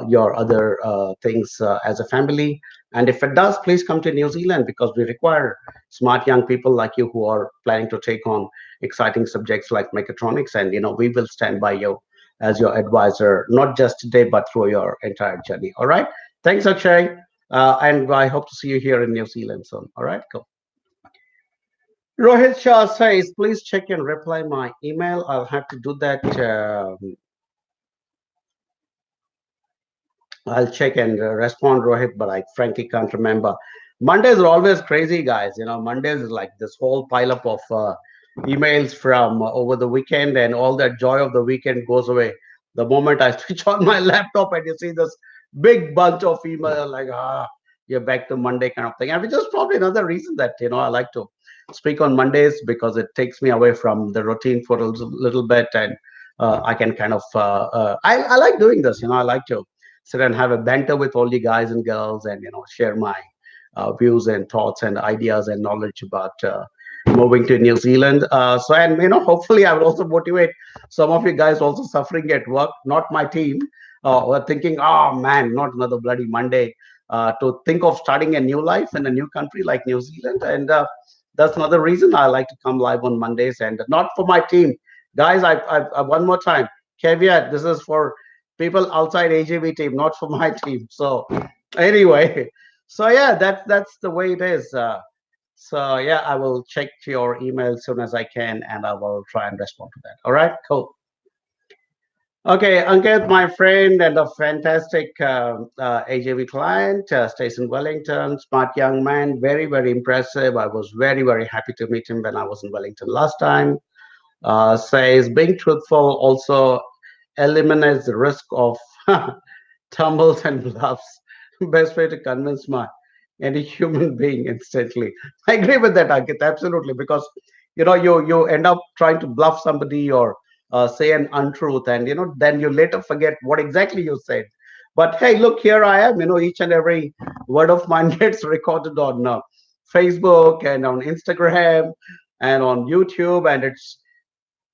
your other things as a family. And if it does, please come to New Zealand, because we require smart young people like you who are planning to take on exciting subjects like mechatronics. And we will stand by you as your advisor, not just today, but through your entire journey. All right. Thanks, Akshay. And I hope to see you here in New Zealand soon. All right. Cool. Rohit Shah says, please check and reply my email. I'll have to do that. I'll check and respond, Rohit, but I frankly can't remember. Mondays are always crazy, guys. Mondays is like this whole pile up of emails from over the weekend, and all that joy of the weekend goes away the moment I switch on my laptop and you see this big bunch of email, like, you're back to Monday kind of thing. And which is probably another reason that, I like to speak on Mondays, because it takes me away from the routine for a little bit. And I can kind of, I like doing this. I like to sit and have a banter with all you guys and girls, and share my views and thoughts and ideas and knowledge about moving to New Zealand. So, and hopefully I will also motivate some of you guys also suffering at work, not my team, who are thinking, oh man, not another bloody Monday, to think of starting a new life in a new country like New Zealand. And that's another reason I like to come live on Mondays, and not for my team. Guys, I one more time, caveat, this is for people outside AJB team, not for my team. So anyway, so yeah, that's the way it is. So yeah, I will check your email as soon as I can, and I will try and respond to that. All right, cool. Okay, Ankit, my friend and a fantastic AJV client, stays in Wellington, smart young man, very impressive. I was very happy to meet him when I was in Wellington last time. Says being truthful also eliminates the risk of tumbles and bluffs. Best way to convince my any human being instantly. I agree with that, Ankit, absolutely, because you end up trying to bluff somebody or say an untruth, and then you later forget what exactly you said. But hey, look, here I am. Each and every word of mine gets recorded on Facebook and on Instagram and on YouTube, and it's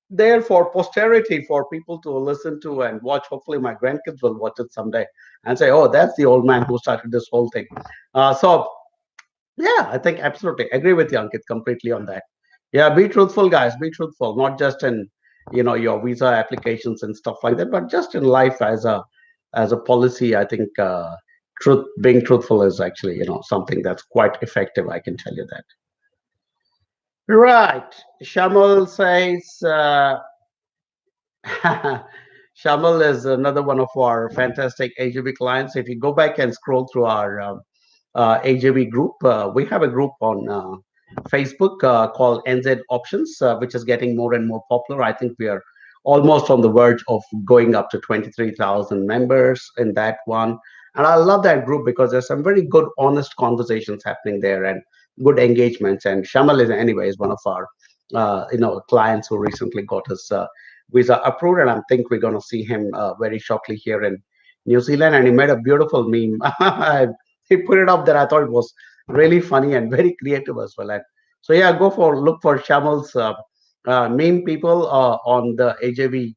there for posterity, for people to listen to and watch. Hopefully, my grandkids will watch it someday and say, "Oh, that's the old man who started this whole thing." So, yeah, I think absolutely agree with you, Ankit, completely on that. Yeah, be truthful, guys. Be truthful, not just in your visa applications and stuff like that, but just in life as a policy. I think being truthful is actually something that's quite effective. I can tell you that. Right. Shamal says. Shamal is another one of our fantastic AGB clients. If you go back and scroll through our AJB group. We have a group on Facebook called NZ Options, which is getting more and more popular. I think we are almost on the verge of going up to 23,000 members in that one. And I love that group because there's some very good, honest conversations happening there and good engagements. And Shamal is, anyways, one of our clients who recently got his visa approved, and I think we're going to see him very shortly here in New Zealand. And he made a beautiful meme. He put it up there. I thought it was really funny and very creative as well. And so yeah, look for Shamal's meme people on the AJV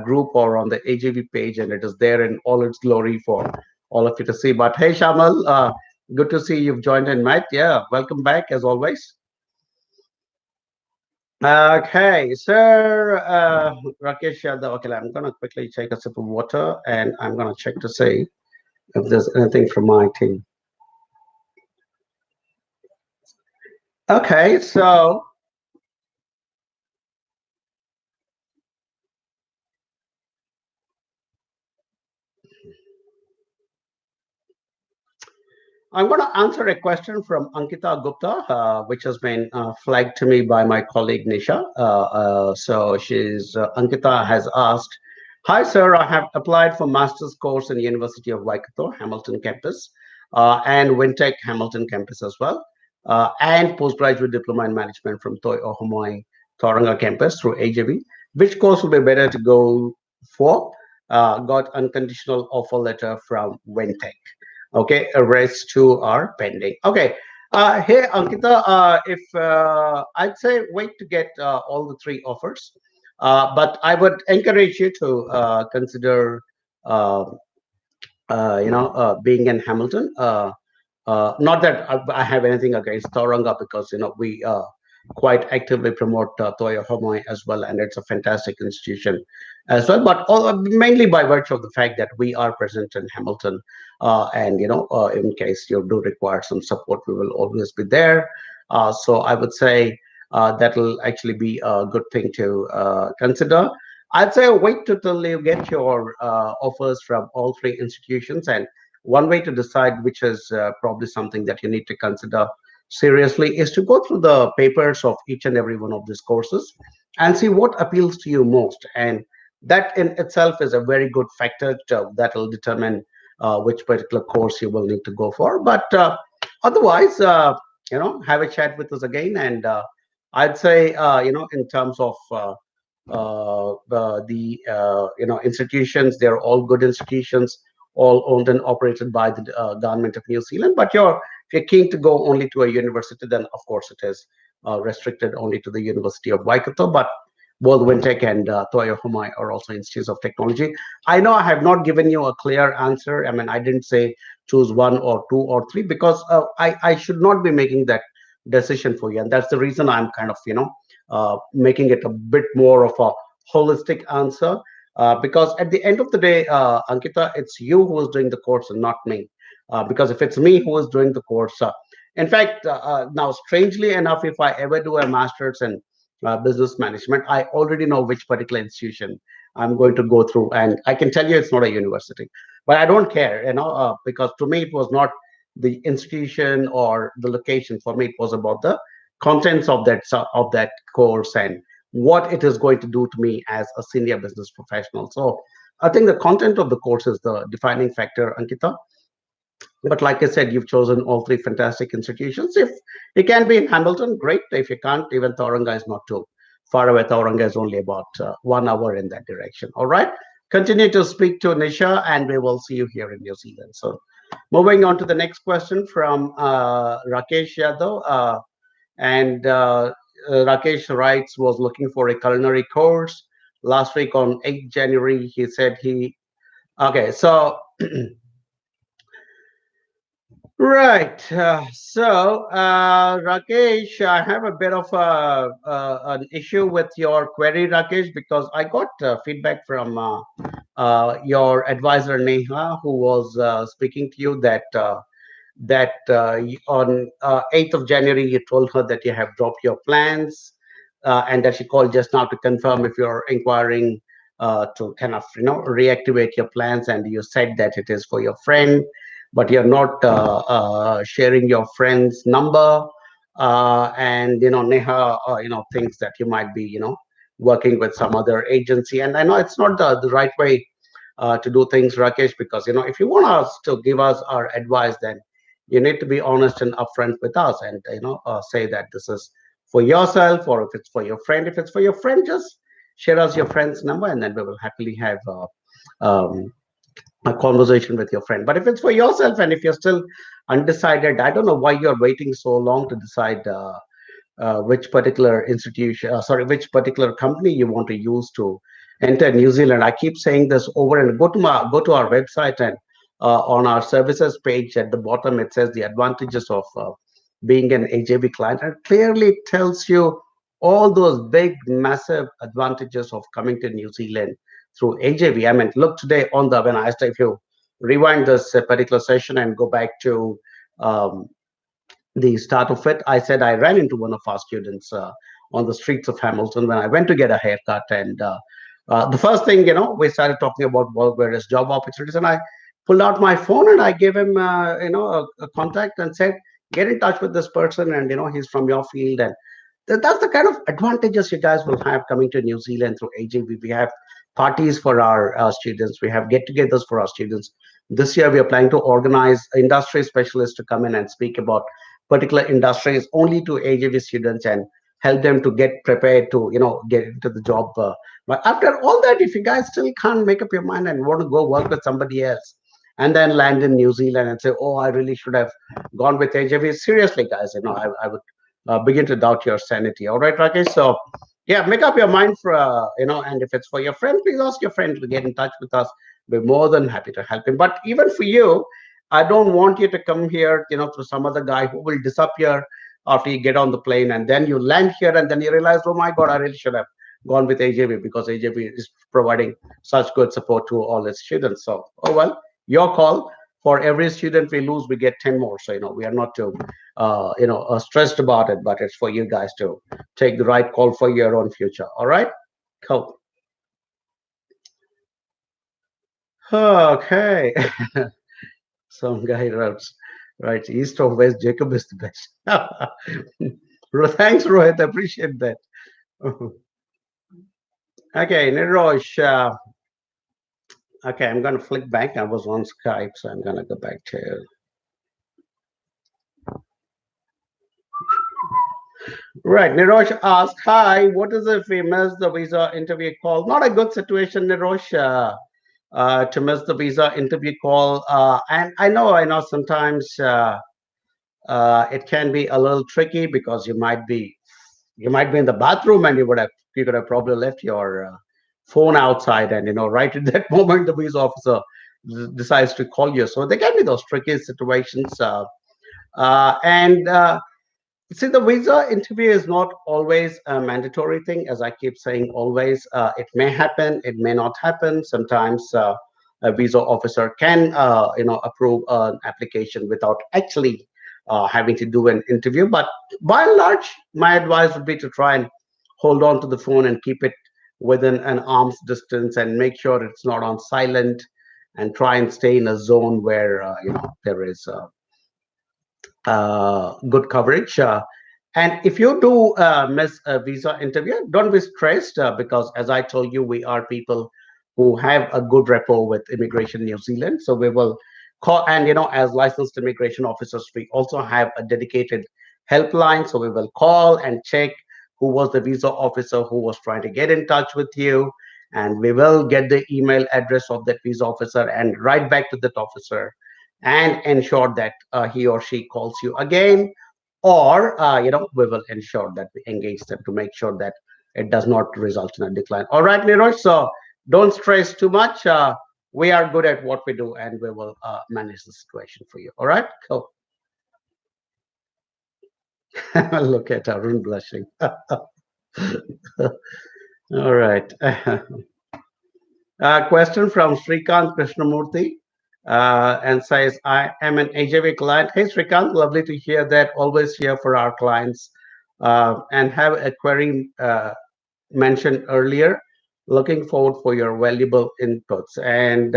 group or on the AJV page, and it is there in all its glory for all of you to see. But hey, Shamal, good to see you've joined in, mate. Yeah, welcome back as always. Okay, sir, Rakesh Yadav. Okay, I'm gonna quickly take a sip of water, and I'm gonna check to see if there's anything from my team. Okay, so I'm going to answer a question from Ankita Gupta, which has been flagged to me by my colleague Nisha. Ankita has asked, "Hi, sir. I have applied for master's course in the University of Waikato, Hamilton campus, and Wintec Hamilton campus as well, and postgraduate diploma in management from Toi Ohomoi Tauranga campus through AJB. Which course will be better to go for? Got unconditional offer letter from Wintec. Okay, rest two are pending. Okay, hey Ankita, if I'd say wait to get all the three offers, but I would encourage you to consider, uh, being in Hamilton. Not that I have anything against Tauranga because we quite actively promote Toyo Homoi as well, and it's a fantastic institution as well. But mainly by virtue of the fact that we are present in Hamilton, and in case you do require some support, we will always be there. So I would say that will actually be a good thing to consider. I'd say wait till you get your offers from all three institutions, and one way to decide which is probably something that you need to consider seriously is to go through the papers of each and every one of these courses and see what appeals to you most. And that in itself is a very good factor that will determine which particular course you will need to go for. But otherwise, have a chat with us again. And I'd say, in terms of the institutions, they're all good institutions, all owned and operated by the government of New Zealand. But if you're keen to go only to a university, then of course it is restricted only to the University of Waikato. But both Wintec and Toyo Homai are also institutes of technology. I know I have not given you a clear answer. I mean, I didn't say choose one or two or three because I should not be making that decision for you, and that's the reason I'm kind of making it a bit more of a holistic answer. Because at the end of the day, Ankita, it's you who is doing the course and not me. Because if it's me who is doing the course, in fact, now strangely enough, if I ever do a master's in business management, I already know which particular institution I'm going to go through, and I can tell you it's not a university. But I don't care, because to me it was not the institution or the location. For me, it was about the contents of that course and what it is going to do to me as a senior business professional. So I think the content of the course is the defining factor, Ankita. But like I said, you've chosen all three fantastic institutions. If you can be in Hamilton, great. If you can't, even Tauranga is not too far away. Tauranga is only about 1 hour in that direction. All right. Continue to speak to Nisha, and we will see you here in New Zealand. So, moving on to the next question from Rakesh Yadav. And Rakesh writes was looking for a culinary course. Last week on 8th January, he said he. Okay, so Right. Rakesh, I have a bit of an issue with your query, Rakesh, because I got feedback from your advisor Neha, who was speaking to you that on 8th of January you told her that you have dropped your plans, and that she called just now to confirm if you're inquiring to kind of reactivate your plans, and you said that it is for your friend, but you're not sharing your friend's number, and Neha thinks that you might be working with some other agency, and I know it's not the right way to do things, Rakesh, because if you want us to give us our advice, then you need to be honest and upfront with us, and say that this is for yourself, or if it's for your friend. If it's for your friend, just share us your friend's number, and then we will happily have um, a conversation with your friend. But if it's for yourself, and if you're still undecided, I don't know why you're waiting so long to decide which particular institution, which particular company you want to use to enter New Zealand. I keep saying this over and go to our website, and on our services page at the bottom it says the advantages of being an AJB client, and clearly tells you all those big, massive advantages of coming to New Zealand through AJB. I mean, look today on the when I asked if you rewind this particular session and go back to um, the start of it, I said I ran into one of our students on the streets of Hamilton when I went to get a haircut. And the first thing, we started talking about work, various job opportunities. And I pulled out my phone and I gave him, a contact and said, get in touch with this person. And, he's from your field. And that's the kind of advantages you guys will have coming to New Zealand through AJB. We have parties for our students. We have get-togethers for our students. This year, we are planning to organize industry specialists to come in and speak about particular industries only to AJB students and help them to get prepared to, get into the job. But after all that, if you guys still can't make up your mind and want to go work with somebody else, and then land in New Zealand and say, "Oh, I really should have gone with AJB." Seriously, guys, I would begin to doubt your sanity. All right, Rakesh. So, yeah, make up your mind for and if it's for your friend, please ask your friend to get in touch with us. We're more than happy to help him. But even for you, I don't want you to come here, to some other guy who will disappear after you get on the plane, and then you land here, and then you realize, oh my God, I really should have gone with AJB because AJB is providing such good support to all its students. So, oh well, your call. For every student we lose, we get 10 more. So, we are not too, stressed about it, but it's for you guys to take the right call for your own future. All right? Cool. Okay. Some guy wrote, right, east or west, Jacob is the best. Thanks, Rohit. Appreciate that. Okay, Nirosh. Okay, I'm going to flick back. I was on Skype, so I'm going to go back to. Right, Nirosh asked, hi, what is if we miss the visa interview call? Not a good situation, Nirosh, to miss the visa interview call. And I know sometimes it can be a little tricky because you might be in the bathroom and you could have probably left your phone outside, and right at that moment the visa officer decides to call you. So there can be those tricky situations, and see, the visa interview is not always a mandatory thing, as I keep saying. Always, it may happen, it may not happen. Sometimes a visa officer can approve an application without actually having to do an interview. But by and large, my advice would be to try and hold on to the phone and keep it within an arm's distance, and make sure it's not on silent, and try and stay in a zone where there is good coverage. And if you do miss a visa interview, don't be stressed, because, as I told you, we are people who have a good rapport with Immigration New Zealand. So we will call, and as licensed immigration officers, we also have a dedicated helpline. So we will call and check who was the visa officer who was trying to get in touch with you, and we will get the email address of that visa officer and write back to that officer and ensure that he or she calls you again, or we will ensure that we engage them to make sure that it does not result in a decline. All right, Niroj, so don't stress too much. We are good at what we do, and we will manage the situation for you. All right, cool. Look at Arun blushing. All right. Question from Srikant Krishnamurthy and says, I am an AJV client. Hey, Srikant, lovely to hear that. Always here for our clients and have a query mentioned earlier. Looking forward for your valuable inputs. And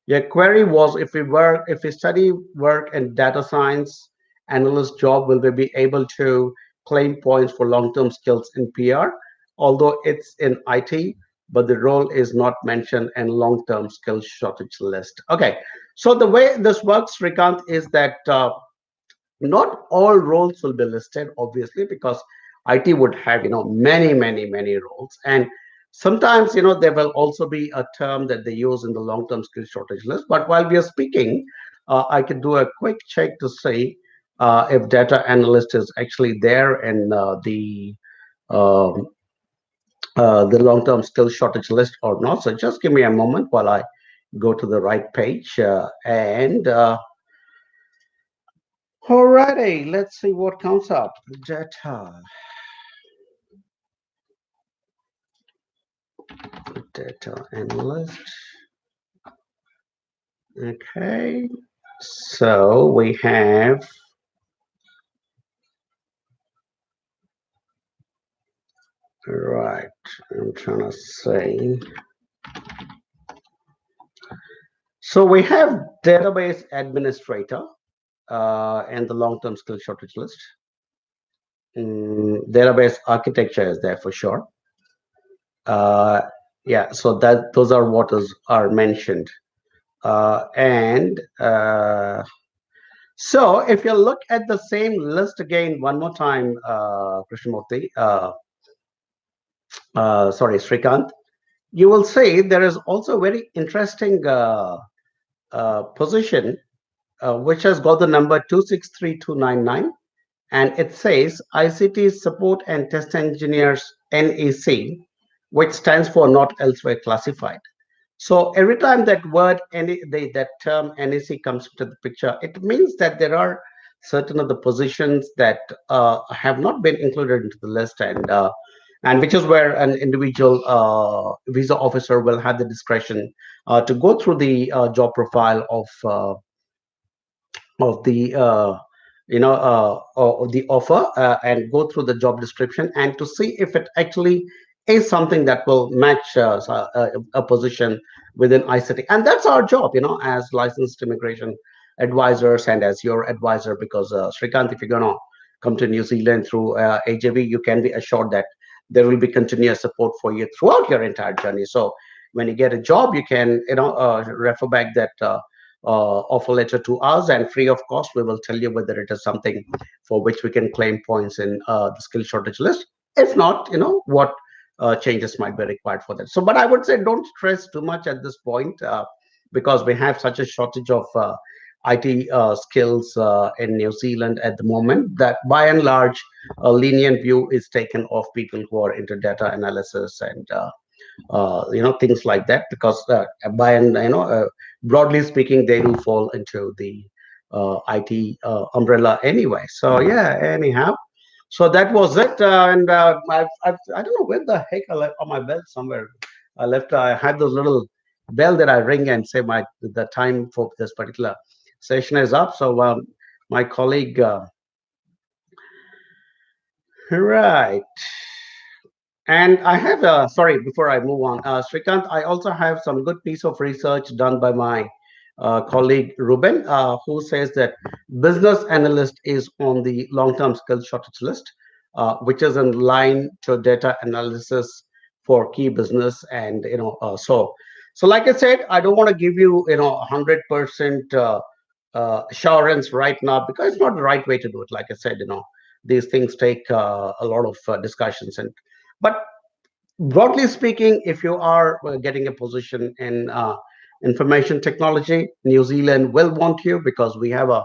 your query was if we study work in data science analyst job, will we be able to claim points for long-term skills in PR? Although it's in IT, but the role is not mentioned in long-term skills shortage list. Okay, so the way this works, Srikant, is that not all roles will be listed, obviously, because IT would have many roles, and sometimes there will also be a term that they use in the long-term skill shortage list. But while we are speaking, I can do a quick check to see if data analyst is actually there in um, the long-term skill shortage list or not. So just give me a moment while I go to the right page and. Alrighty, let's see what comes up. Data analyst. Okay, so we have, right, I'm trying to say. So we have database administrator and the long-term skill shortage list. Database architecture is there for sure. Uh, yeah, so that those are what are mentioned. And So if you look at the same list again one more time, Krishnamurti, sorry, Srikant, you will see there is also a very interesting position which has got the number 263299, and it says ICT Support and Test Engineers NEC, which stands for Not Elsewhere Classified. So every time that word that term NEC comes into the picture, it means that there are certain of the positions that have not been included into the list, and which is where an individual visa officer will have the discretion to go through the job profile of the or the offer and go through the job description and to see if it actually is something that will match a position within ICT. And that's our job, as licensed immigration advisors and as your advisor, because Srikant, if you're going to come to New Zealand through AJV, you can be assured that there will be continuous support for you throughout your entire journey. So when you get a job, you can refer back that offer letter to us, and free of cost we will tell you whether it is something for which we can claim points in the skill shortage list. If not, what changes might be required for that. So but I would say don't stress too much at this point, because we have such a shortage of IT skills in New Zealand at the moment, that by and large a lenient view is taken of people who are into data analysis and things like that, because by and broadly speaking they do fall into the IT umbrella anyway. So yeah, anyhow, so that was it. And I don't know where the heck I left on my belt somewhere. I had those little bell that I ring and say the time for this particular session is up. So my colleague, right. And I have, sorry, before I move on, Srikant, I also have some good piece of research done by my colleague Ruben, who says that business analyst is on the long-term skills shortage list, which is in line to data analysis for key business. And, so like I said, I don't want to give you, 100% assurance right now, because it's not the right way to do it. Like I said, these things take a lot of discussions but broadly speaking, if you are getting a position in information technology, New Zealand will want you, because we have a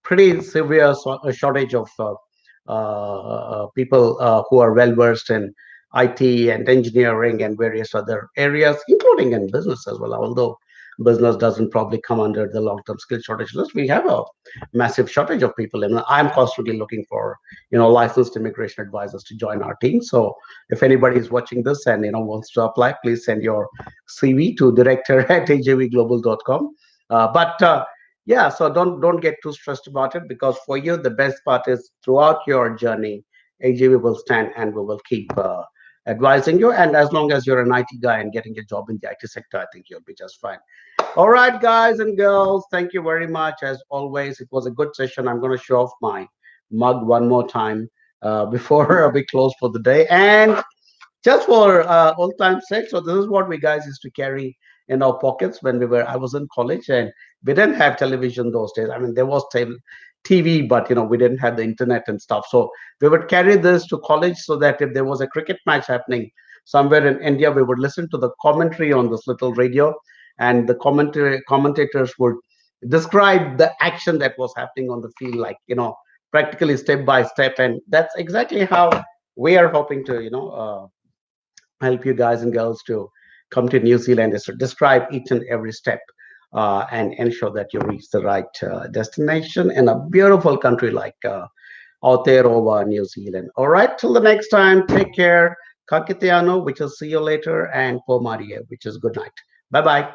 pretty severe shortage of people who are well versed in IT and engineering and various other areas, including in business as well. Although business doesn't probably come under the long-term skill shortage list. We have a massive shortage of people, and I'm constantly looking for licensed immigration advisors to join our team. So if anybody is watching this and wants to apply, please send your CV to director at ajvglobal.com. But yeah, so don't get too stressed about it, because for you the best part is throughout your journey, AJV will stand and we will keep advising you. And as long as you're an IT guy and getting a job in the IT sector, I think you'll be just fine. All right, guys and girls, thank you very much. As always, it was a good session. I'm going to show off my mug one more time before we close for the day. And just for old time's sake, so this is what we guys used to carry in our pockets when I was in college, and we didn't have television those days. I mean, there was TV, but we didn't have the internet and stuff. So we would carry this to college, so that if there was a cricket match happening somewhere in India, we would listen to the commentary on this little radio, and the commentators would describe the action that was happening on the field, like practically step by step. And that's exactly how we are hoping to help you guys and girls to come to New Zealand, is to describe each and every step and ensure that you reach the right destination in a beautiful country like Aotearoa, New Zealand. All right, till the next time, take care. Kakiteano, which is see you later, and Pomaria, which is good night. Bye bye.